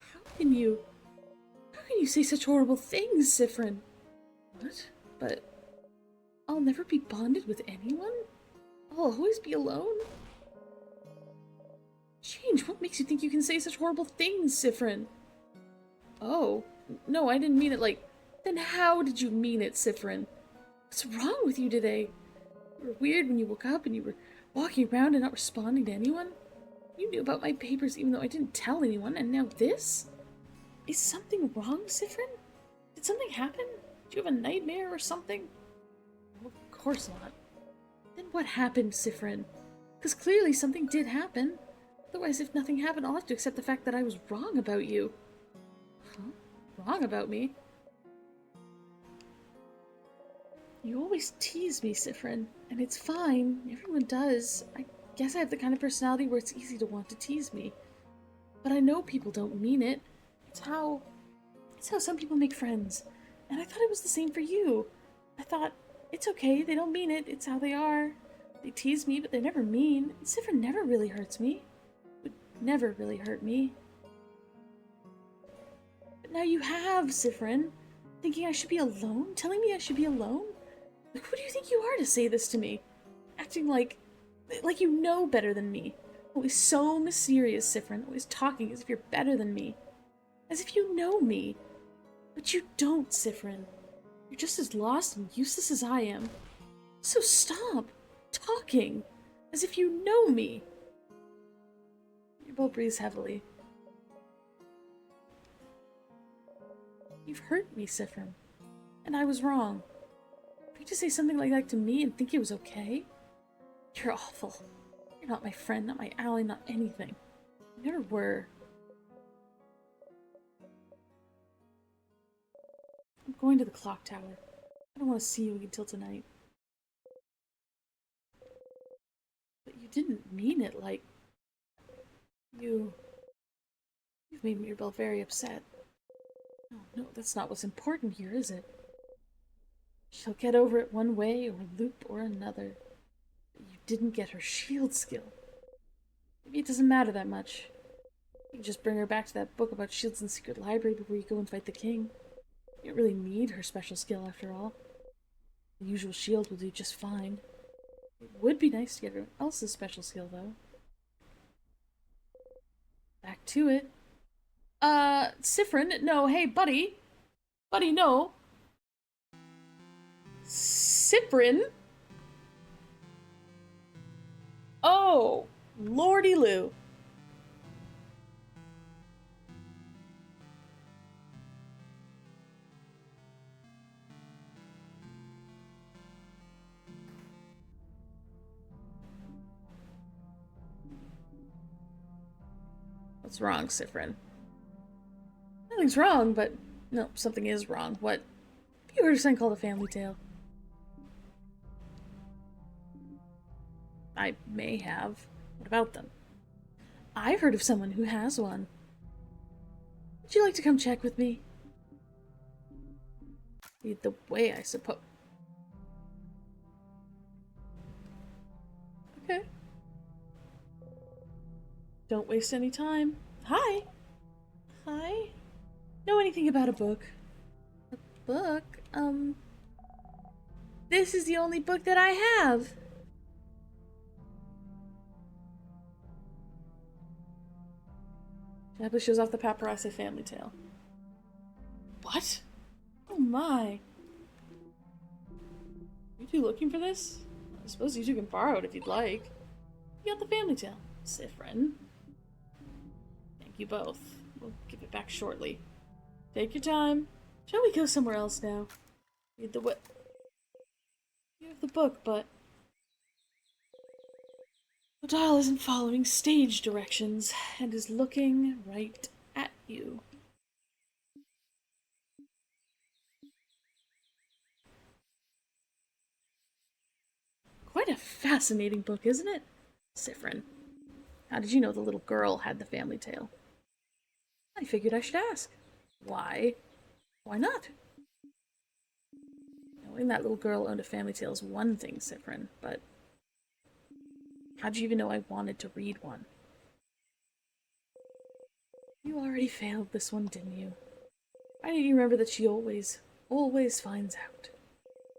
How can you... How can you say such horrible things, Sifrin? What? But I'll never be bonded with anyone? I'll always be alone? Change, what makes you think you can say such horrible things, Sifrin? Oh, no, I didn't mean it like... Then how did you mean it, Sifrin? What's wrong with you today? You were weird when you woke up and you were walking around and not responding to anyone. You knew about my papers even though I didn't tell anyone, and now this? Is something wrong, Sifrin? Did something happen? Do you have a nightmare or something? Well, of course not. Then what happened, Sifrin? Because clearly something did happen. Otherwise, if nothing happened, I'll have to accept the fact that I was wrong about you. Huh? Wrong about me? You always tease me, Sifrin, and it's fine. Everyone does. I guess I have the kind of personality where it's easy to want to tease me. But I know people don't mean it. It's how some people make friends. And I thought it was the same for you. I thought, it's okay, they don't mean it, it's how they are. They tease me, but they're never mean. Sifrin never really hurts me. Would never really hurt me. But now you have, Sifrin. Thinking I should be alone? Telling me I should be alone? Like, who do you think you are to say this to me? Acting like you know better than me. Always so mysterious, Sifrin. Always talking as if you're better than me. As if you know me. But you don't, Sifrin. You're just as lost and useless as I am. So stop talking as if you know me. Your boat breathes heavily. You've hurt me, Sifrin. And I was wrong. For you to say something like that to me and think it was okay? You're awful. You're not my friend, not my ally, not anything. You never were. I'm going to the clock tower. I don't want to see you until tonight. But you didn't mean it like... You've made Mirabelle very upset. No, that's not what's important here, is it? She'll get over it one way or loop or another. But you didn't get her shield skill. Maybe it doesn't matter that much. You can just bring her back to that book about shields in the secret library before you go and fight the king. You don't really need her special skill after all. The usual shield will do just fine. It would be nice to get everyone else's special skill, though. Back to it. Sifrin, no, hey, buddy. Buddy, no. Sifrin? Oh, lordy Lou. What's wrong, Sifrin? Nothing's wrong, but... No, something is wrong. What? You heard of something called a family tale? I may have. What about them? I've heard of someone who has one. Would you like to come check with me? Lead the way, I suppose. Okay. Don't waste any time. Hi! Hi? Know anything about a book? A book? This is the only book that I have! Shapley shows off the Paparazzi family tale. What? Oh my. You two looking for this? I suppose you two can borrow it if you'd like. You got the family tale, Sifrin. Thank you both. We'll give it back shortly. Take your time. Shall we go somewhere else now? Read the what? You have the book, but the dial isn't following stage directions and is looking right at you. Quite a fascinating book, isn't it? Sifrin, how did you know the little girl had the family tale? I figured I should ask. Why? Why not? Knowing that little girl owned a family tale is one thing, Sifrin, but how'd you even know I wanted to read one? You already failed this one, didn't you? Why didn't you remember that she always finds out?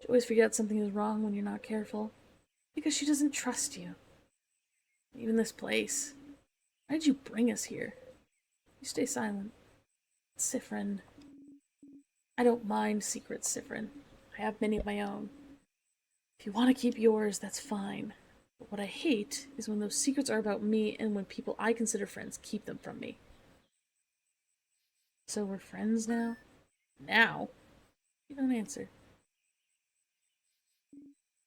She always figures out something is wrong when you're not careful. Because she doesn't trust you. Even this place. Why did you bring us here? You stay silent. Sifrin. I don't mind secrets, Sifrin. I have many of my own. If you want to keep yours, that's fine. But what I hate is when those secrets are about me and when people I consider friends keep them from me. So we're friends now? Now? You don't answer.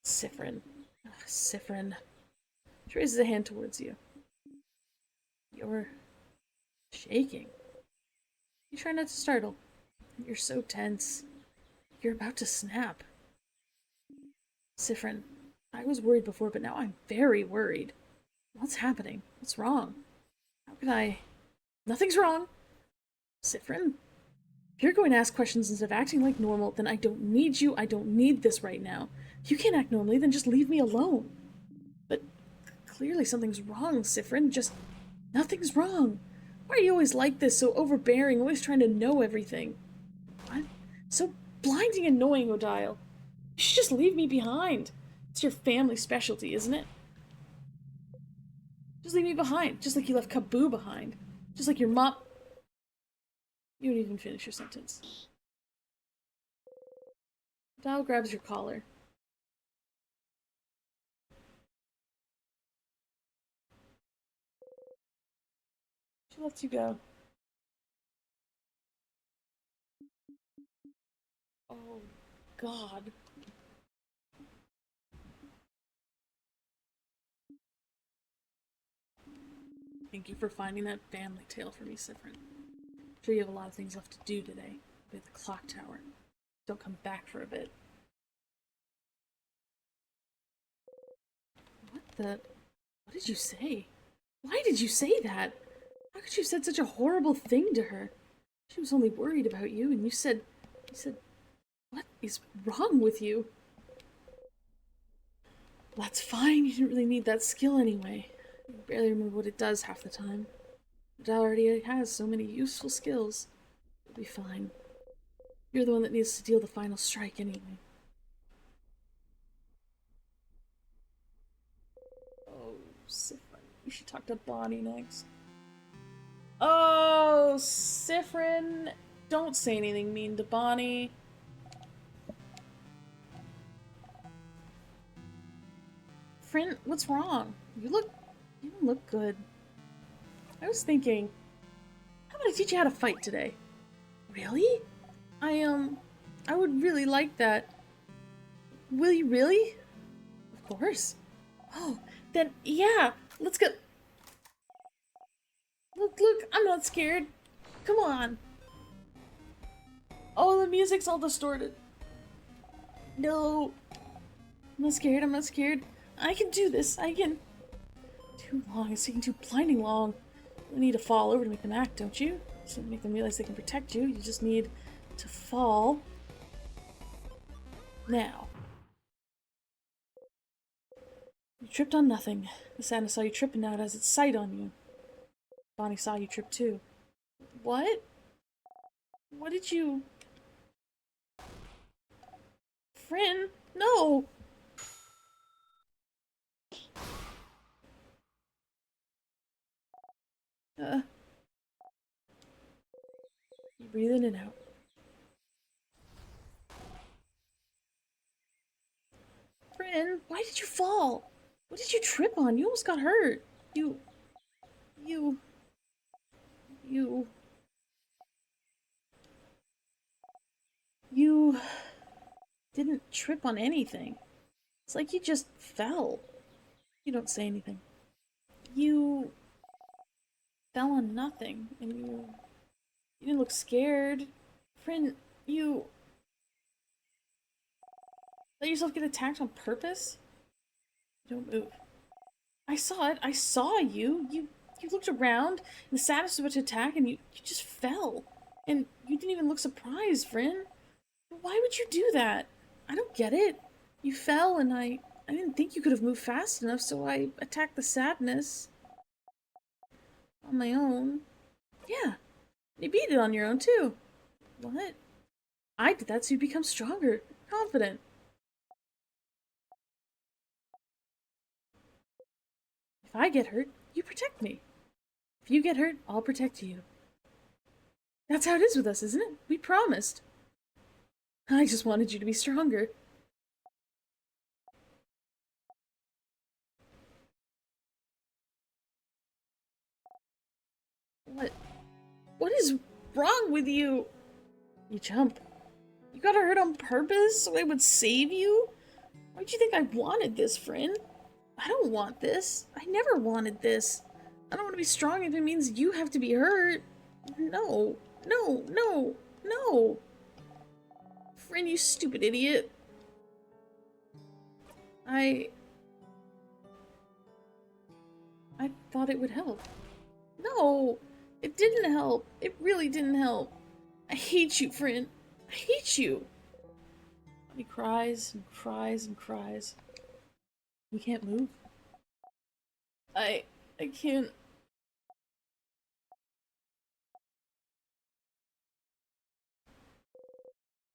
Sifrin. Ugh, Sifrin. She raises a hand towards you. You're shaking. You try not to startle. You're so tense. You're about to snap. Sifrin, I was worried before, but now I'm very worried. What's happening? What's wrong? How could I... Nothing's wrong. Sifrin, if you're going to ask questions instead of acting like normal, then I don't need you. I don't need this right now. If you can't act normally, then just leave me alone. But clearly something's wrong, Sifrin. Just nothing's wrong. Why are you always like this, so overbearing, always trying to know everything? What? So blinding annoying, Odile. You should just leave me behind. It's your family specialty, isn't it? Just leave me behind, just like you left Kaboo behind. Just like your mom... You don't even finish your sentence. Odile grabs your collar. She lets you go. Oh, God. Thank you for finding that family tale for me, Sifrin. I'm sure you have a lot of things left to do today. Be at the clock tower. Don't come back for a bit. What the... What did you say? Why did you say that? How could you have said such a horrible thing to her? She was only worried about you, and you said... What is wrong with you? That's fine, you didn't really need that skill anyway. You barely remember what it does half the time. It already has so many useful skills. You'll be fine. You're the one that needs to deal the final strike anyway. Oh, Sifrin. We should talk to Bonnie next. Oh, Sifrin. Don't say anything mean to Bonnie. Friend, what's wrong? You don't look good. I was thinking, how about I teach you how to fight today? Really? I would really like that. Will you really? Of course. Oh, then yeah, let's go. Look, I'm not scared. Come on. Oh, the music's all distorted. No. I'm not scared. I can do this, I can. Too long, it's taking too blinding long. You need to fall over to make them act, don't you? So to make them realize they can protect you, you just need to fall. Now. You tripped on nothing. The Santa saw you trip and now it has its sight on you. Bonnie saw you trip too. What? What did you... Friend? No! You breathe in and out. Friend, why did you fall? What did you trip on? You almost got hurt. You didn't trip on anything. It's like you just fell. You don't say anything. You fell on nothing, and you didn't look scared. Friend, you let yourself get attacked on purpose? Don't move. I saw it. I saw you. You looked around, and the saddest was about to attack, and you just fell. And you didn't even look surprised, friend. Why would you do that? I don't get it. You fell, and I didn't think you could have moved fast enough, so I attacked the sadness. On my own. Yeah. You beat it on your own, too. What? I did that so you become stronger, confident. If I get hurt, you protect me. If you get hurt, I'll protect you. That's how it is with us, isn't it? We promised. I just wanted you to be stronger. What? What is wrong with you? You jump. You got hurt on purpose so I would save you? Why'd you think I wanted this, friend? I don't want this. I never wanted this. I don't want to be strong if it means you have to be hurt. No. No. No. No. Friend, you stupid idiot. I thought it would help. No, it didn't help. It really didn't help. I hate you, friend. I hate you. He cries and cries and cries. We can't move. I can't.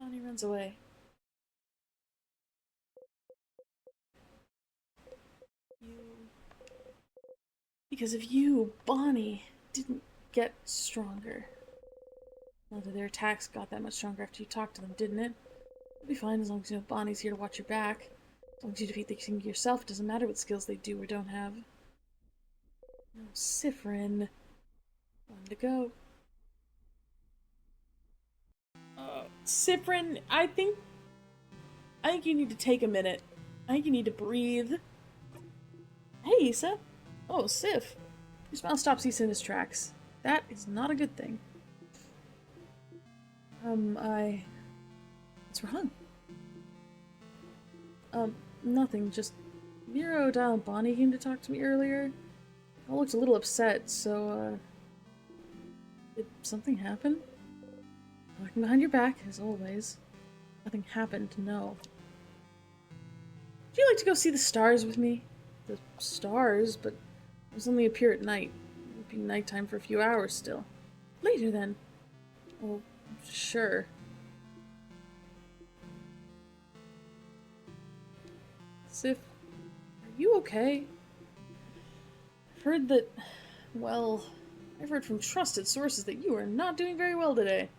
Bonnie runs away. Because of you, Bonnie didn't get stronger. Not that their attacks got that much stronger after you talked to them, didn't it? You'll be fine as long as you know Bonnie's here to watch your back. As long as you defeat the king yourself, it doesn't matter what skills they do or don't have. No, Sifrin. One to go. Sifrin, I think you need to take a minute. I think you need to breathe. Hey, Issa. Oh, Sif. Your smile stops Issa in his tracks. That is not a good thing. What's wrong? Nothing. Just Miro, Dial, and Bonnie came to talk to me earlier. I looked a little upset, so, did something happen? Talking behind your back, as always. Nothing happened, no. Would you like to go see the stars with me? The stars, but those only appear at night. It would be nighttime for a few hours still. Later, then. Well, sure. Sif, are you okay? I've heard that, well, I've heard from trusted sources that you are not doing very well today.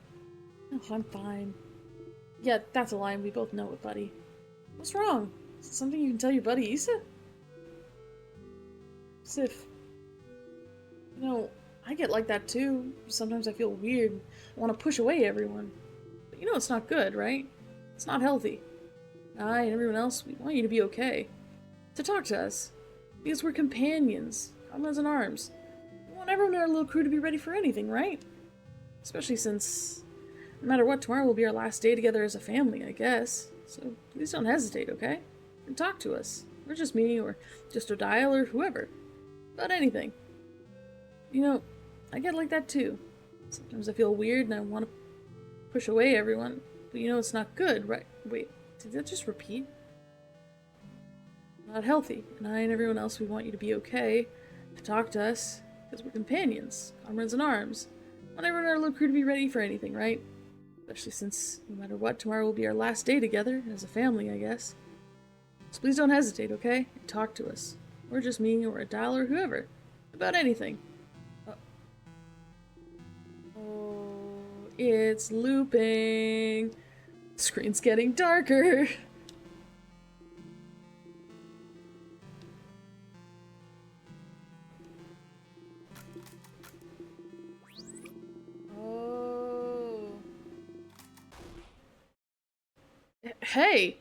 Oh, I'm fine. Yeah, that's a lie, and we both know it, buddy. What's wrong? Is it something you can tell your buddy Issa? Sif, you know, I get like that too. Sometimes I feel weird. I want to push away everyone. But you know it's not good, right? It's not healthy. I and everyone else, we want you to be okay. To talk to us. Because we're companions. Comrades in arms. We want everyone in our little crew to be ready for anything, right? Especially since, no matter what, tomorrow will be our last day together as a family, I guess. So please don't hesitate, okay? And talk to us. Or just me, or just Odile, or whoever. About anything. You know, I get like that too. Sometimes I feel weird and I want to push away everyone. But you know it's not good, right? Wait, did that just repeat? Not healthy. And I and everyone else, we want you to be okay. To talk to us. Because we're companions. Comrades in arms. Want everyone in our little crew to be ready for anything, right? Especially since, no matter what, tomorrow will be our last day together. As a family, I guess. So please don't hesitate, okay? And talk to us. Or just me, or a dial, or whoever. About anything. Oh, it's looping. The screen's getting darker. Oh. Hey!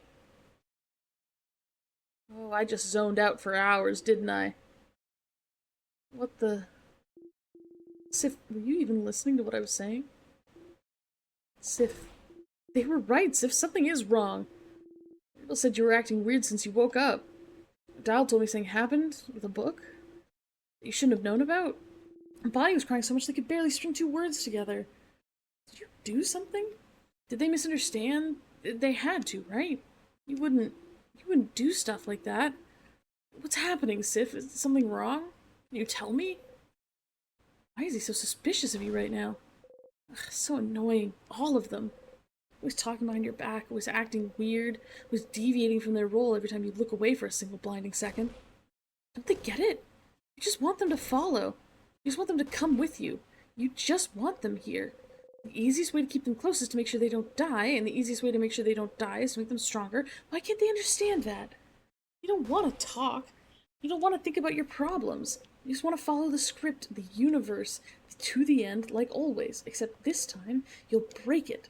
Oh, I just zoned out for hours, didn't I? What the... Sif, were you even listening to what I was saying? Sif, they were right, Sif, something is wrong. People said you were acting weird since you woke up. Dial told me something happened with a book that you shouldn't have known about. And Bonnie was crying so much they could barely string two words together. Did you do something? Did they misunderstand? They had to, right? You wouldn't do stuff like that. What's happening, Sif? Is something wrong? Can you tell me? Why is he so suspicious of you right now? Ugh, so annoying. All of them. Always talking behind your back, always acting weird, always deviating from their role every time you look away for a single blinding second. Don't they get it? You just want them to follow. You just want them to come with you. You just want them here. The easiest way to keep them close is to make sure they don't die, and the easiest way to make sure they don't die is to make them stronger. Why can't they understand that? You don't want to talk. You don't want to think about your problems. You just want to follow the script, the universe, to the end, like always. Except this time, you'll break it.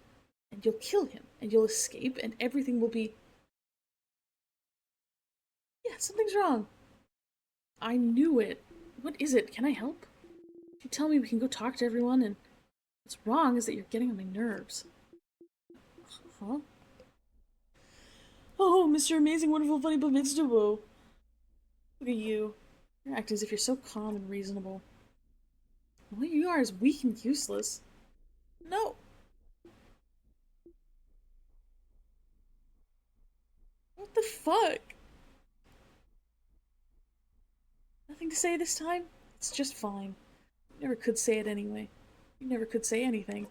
And you'll kill him. And you'll escape, and everything will be... Yeah, something's wrong. I knew it. What is it? Can I help? If you tell me, we can go talk to everyone, and what's wrong is that you're getting on my nerves. Huh? Oh, Mr. Amazing, Wonderful, Funny, but Vegetable. Look at you. You act as if you're so calm and reasonable. All you are is weak and useless. No. What the fuck? Nothing to say this time? It's just fine. You never could say it anyway. You never could say anything.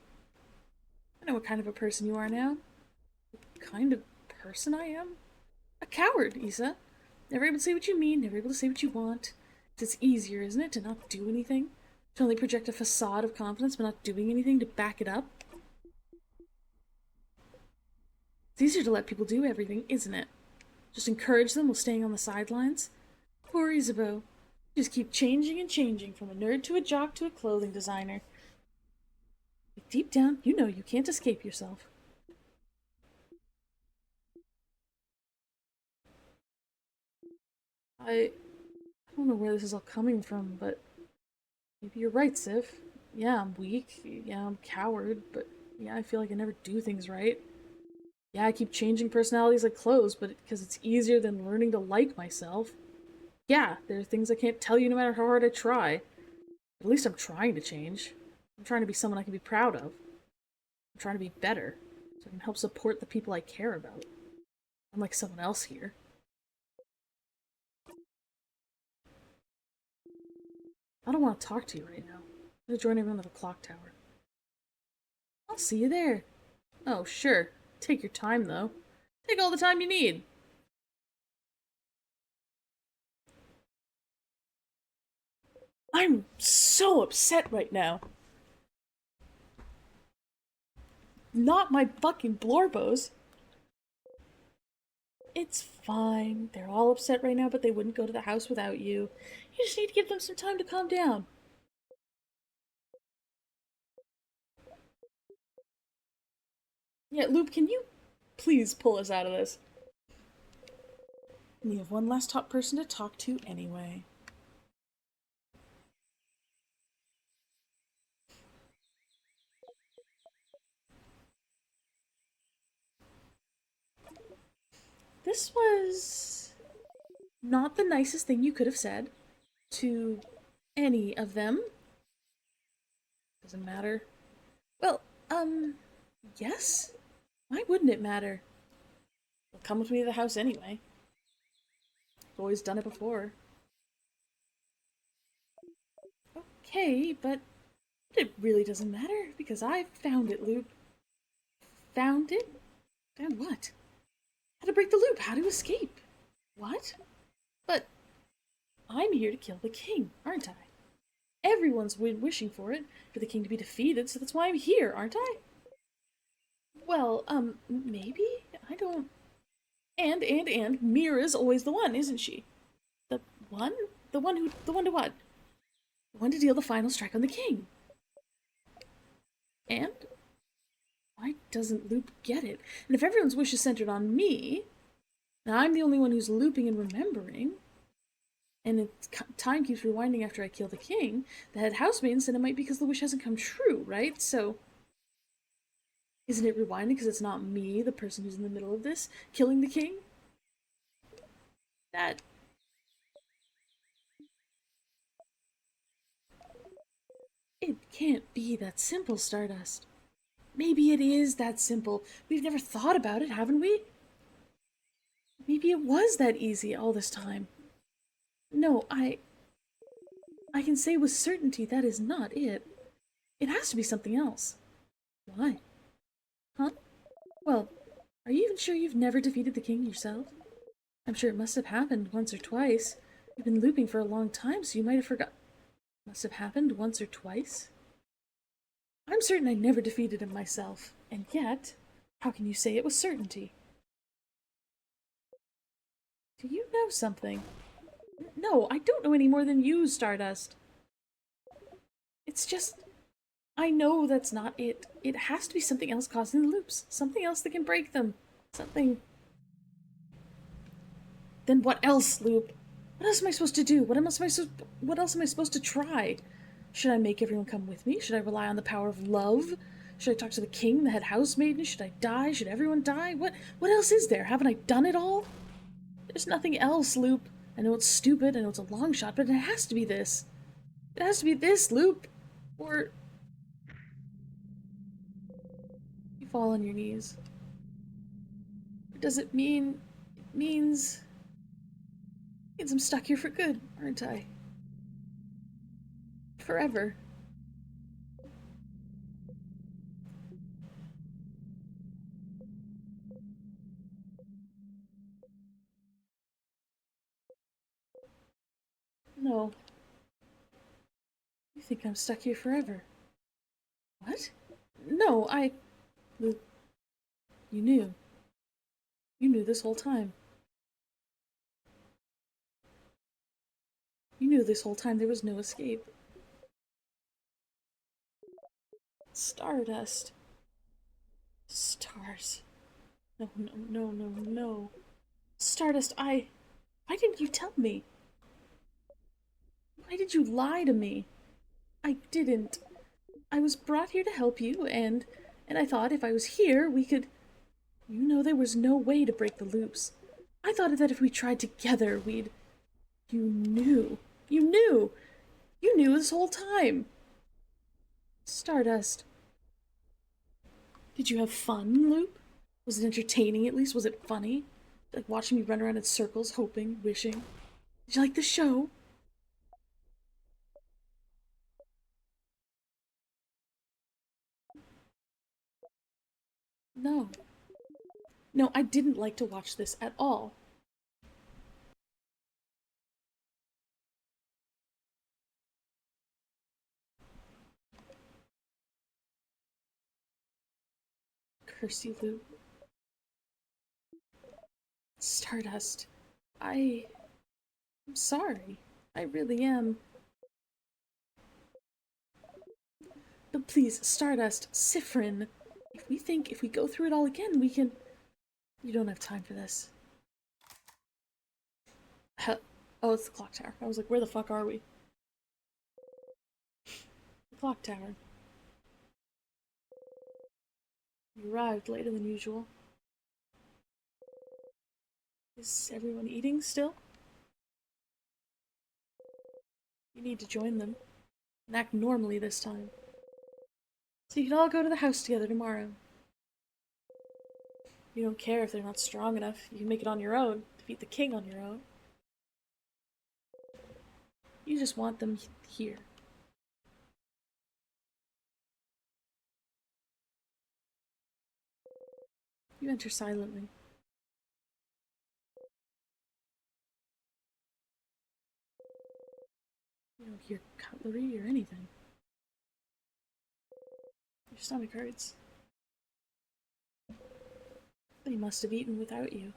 I know what kind of a person you are now. What kind of person I am? A coward, Isa. Never able to say what you mean, never able to say what you want. It's easier, isn't it, to not do anything? To only project a facade of confidence but not doing anything to back it up? It's easier to let people do everything, isn't it? Just encourage them while staying on the sidelines? Poor Isabeau. Just keep changing and changing, from a nerd to a jock to a clothing designer. But deep down, you know you can't escape yourself. I don't know where this is all coming from, but maybe you're right, Sif. Yeah, I'm weak. Yeah, I'm a coward, but yeah, I feel like I never do things right. Yeah, I keep changing personalities like clothes, but because it's easier than learning to like myself. Yeah, there are things I can't tell you no matter how hard I try. At least I'm trying to change. I'm trying to be someone I can be proud of. I'm trying to be better, so I can help support the people I care about. Unlike someone else here. I don't want to talk to you right now. I'm gonna join everyone at the clock tower. I'll see you there. Oh, sure. Take your time, though. Take all the time you need. I'm so upset right now. Not my fucking Blorbos. It's fine. They're all upset right now, but they wouldn't go to the house without you. You just need to give them some time to calm down. Yeah, Loop, can you please pull us out of this? We have one last top person to talk to anyway. This was not the nicest thing you could have said to any of them. Doesn't matter. Well, yes? Why wouldn't it matter? They'll come with me to the house anyway. I've always done it before. Okay, but it really doesn't matter, because I found it, Loop. Found it? Found what? How to break the loop, how to escape. What? But I'm here to kill the king, aren't I? Everyone's wishing for it, for the king to be defeated, so that's why I'm here, aren't I? Well, maybe? I don't... And, Mira's always the one, isn't she? The one? The one to what? The one to deal the final strike on the king. And? Why doesn't Loop get it? And if everyone's wish is centered on me, and I'm the only one who's looping and remembering, and time keeps rewinding after I kill the king, the head housemaiden said it might be because the wish hasn't come true, right? So, isn't it rewinding because it's not me, the person who's in the middle of this, killing the king? That... It can't be that simple, Stardust. Maybe it is that simple. We've never thought about it, haven't we? Maybe it was that easy all this time. No, I can say with certainty that is not it. It has to be something else. Why? Huh? Well, are you even sure you've never defeated the king yourself? I'm sure it must have happened once or twice. You've been looping for a long time, so you might have forgot. Must have happened once or twice? I'm certain I never defeated him myself, and yet, how can you say it with certainty? Do you know something? No, I don't know any more than you, Stardust. It's just, I know that's not it. It has to be something else causing the loops. Something else that can break them. Something. Then what else, Loop? What else am I supposed to do? What else am I supposed to try? Should I make everyone come with me? Should I rely on the power of love? Should I talk to the king, the head housemaiden? Should I die? Should everyone die? What else is there? Haven't I done it all? There's nothing else, Loop. I know it's stupid, I know it's a long shot, but it has to be this. It has to be this, Loop. Or you fall on your knees. Or does it mean it means I'm stuck here for good, aren't I? Forever. No. You think I'm stuck here forever. What? No, Luke, you knew. You knew this whole time. You knew this whole time there was no escape. Stardust. Stars. No, no, no, no, no. Stardust, Why didn't you tell me? Why did you lie to me? I didn't. I was brought here to help you, and I thought if I was here, we could... You know there was no way to break the loops. I thought that if we tried together, we'd... You knew. You knew! You knew this whole time! Stardust. Did you have fun, Loop? Was it entertaining, at least? Was it funny? Like watching me run around in circles, hoping, wishing? Did you like the show? No. No, I didn't like to watch this at all. Curse you, Lou. Stardust. I'm sorry. I really am. But please, Stardust, Sifrin. If we go through it all again, we can... You don't have time for this. Oh, it's the clock tower. I was like, where the fuck are we? The clock tower. You arrived later than usual. Is everyone eating still? You need to join them. And act normally this time. So you can all go to the house together tomorrow. You don't care if they're not strong enough. You can make it on your own. Defeat the king on your own. You just want them here. You enter silently. You don't hear cutlery or anything. Your stomach hurts. They must have eaten without you.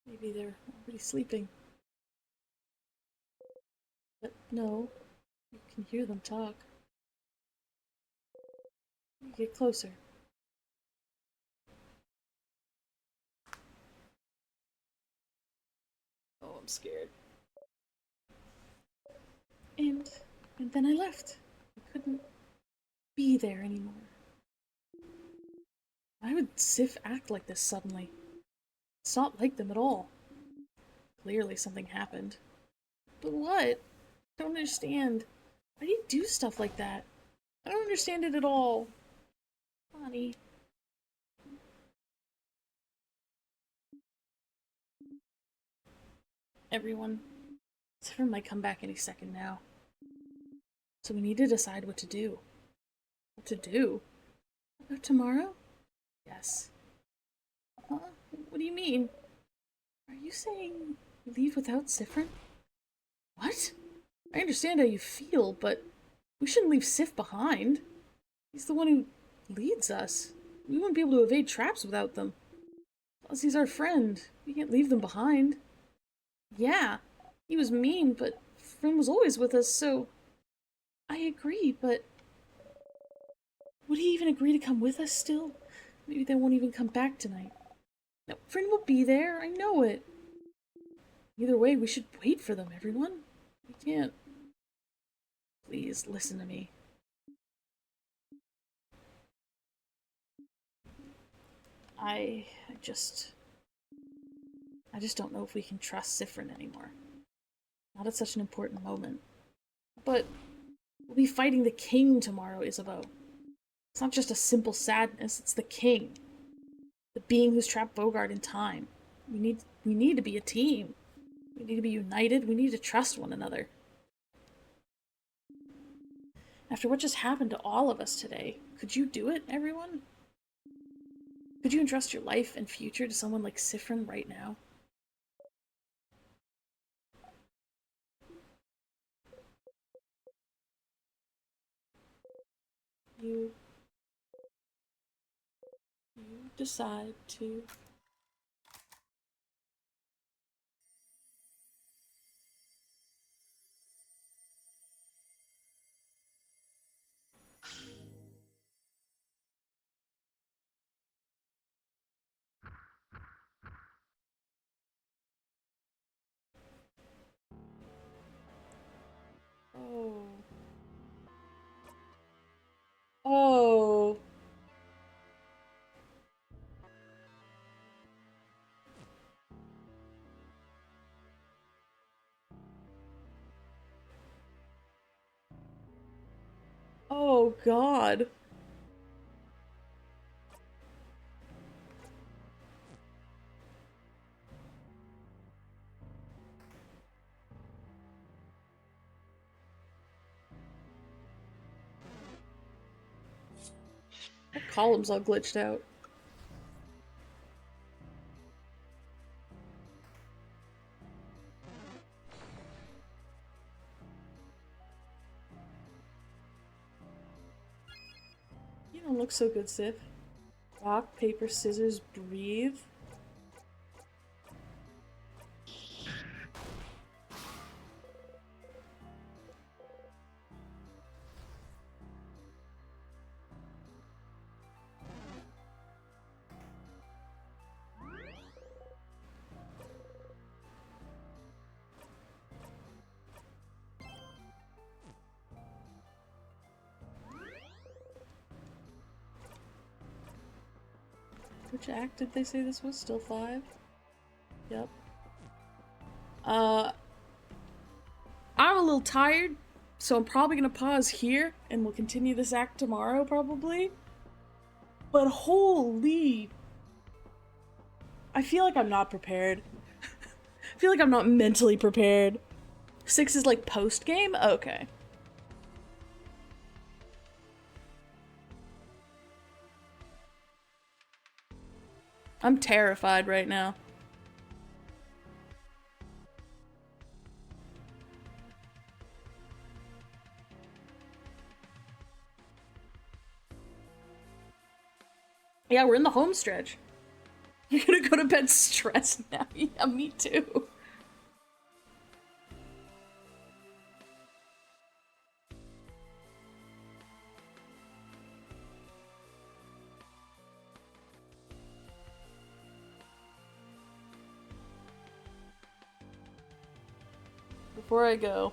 Maybe they're already sleeping. But no, you can hear them talk. You get closer. Oh, I'm scared. And then I left. I couldn't be there anymore. Why would Sif act like this suddenly? It's not like them at all. Clearly something happened. But what? I don't understand. Why do you do stuff like that? I don't understand it at all. Bonnie. Everyone. Siffer might come back any second now. So we need to decide what to do. What to do? About tomorrow? Yes. Huh? What do you mean? Are you saying leave without Sifrin? What? I understand how you feel, but we shouldn't leave Sif behind. He's the one who leads us. We wouldn't be able to evade traps without them. Plus, he's our friend. We can't leave them behind. Yeah, he was mean, but Friend was always with us, so I agree, but would he even agree to come with us still? Maybe they won't even come back tonight. No, Friend will be there, I know it. Either way, we should wait for them, everyone. We can't. Please, listen to me. I just... I just don't know if we can trust Sifrin anymore. Not at such an important moment. But we'll be fighting the king tomorrow, Isabeau. It's not just a simple sadness, it's the king. The being who's trapped Bogart in time. We need to be a team. We need to be united, we need to trust one another. After what just happened to all of us today, could you do it, everyone? Could you entrust your life and future to someone like Sifrin right now? You decide to. Oh. Oh. Oh, God. My column's all glitched out. You don't look so good, Sif. Rock, paper, scissors, breathe. Which act did they say this was? Still 5? Yep. Uh, I'm a little tired, so I'm probably gonna pause here, and we'll continue this act tomorrow, probably. But holy... I feel like I'm not prepared. I feel like I'm not mentally prepared. 6 is like post-game? Okay. I'm terrified right now. Yeah, we're in the home stretch. You're gonna go to bed stressed now. Yeah, me too. Before I go,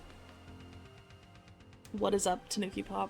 what is up, Tanuki Pop?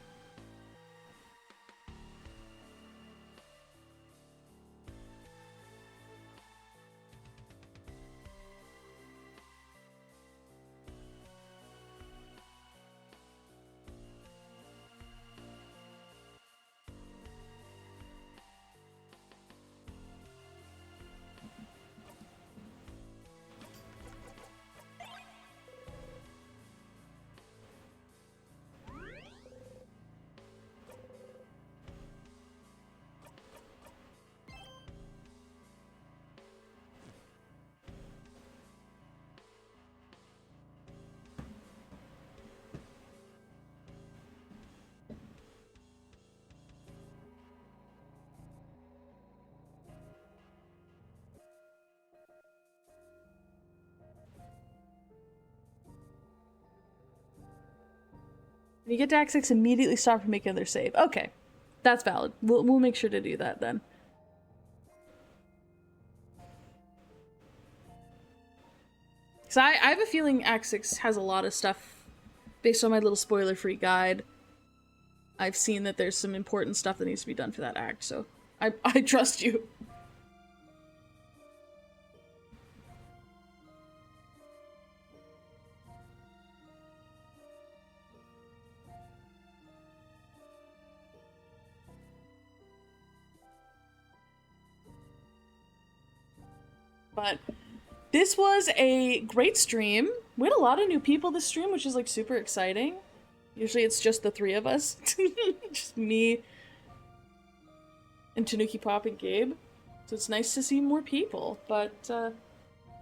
When you get to Act 6, immediately stop from making another save. Okay. That's valid. We'll make sure to do that then. Because I have a feeling Act 6 has a lot of stuff based on my little spoiler-free guide. I've seen that there's some important stuff that needs to be done for that act, so I trust you. But this was a great stream. We had a lot of new people this stream, which is like super exciting. Usually it's just the three of us. Just me and Tanuki Pop and Gabe. So it's nice to see more people. But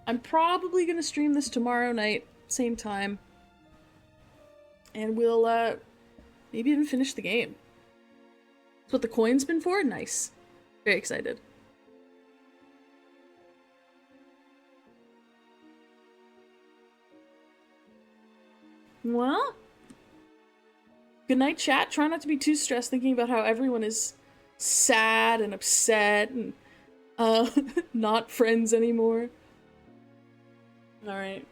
I'm probably going to stream this tomorrow night, same time. And we'll maybe even finish the game. That's what the coin's been for? Nice. Very excited. Well, good night, chat. Try not to be too stressed thinking about how everyone is sad and upset and not friends anymore. Alright.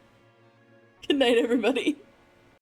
Good night, everybody.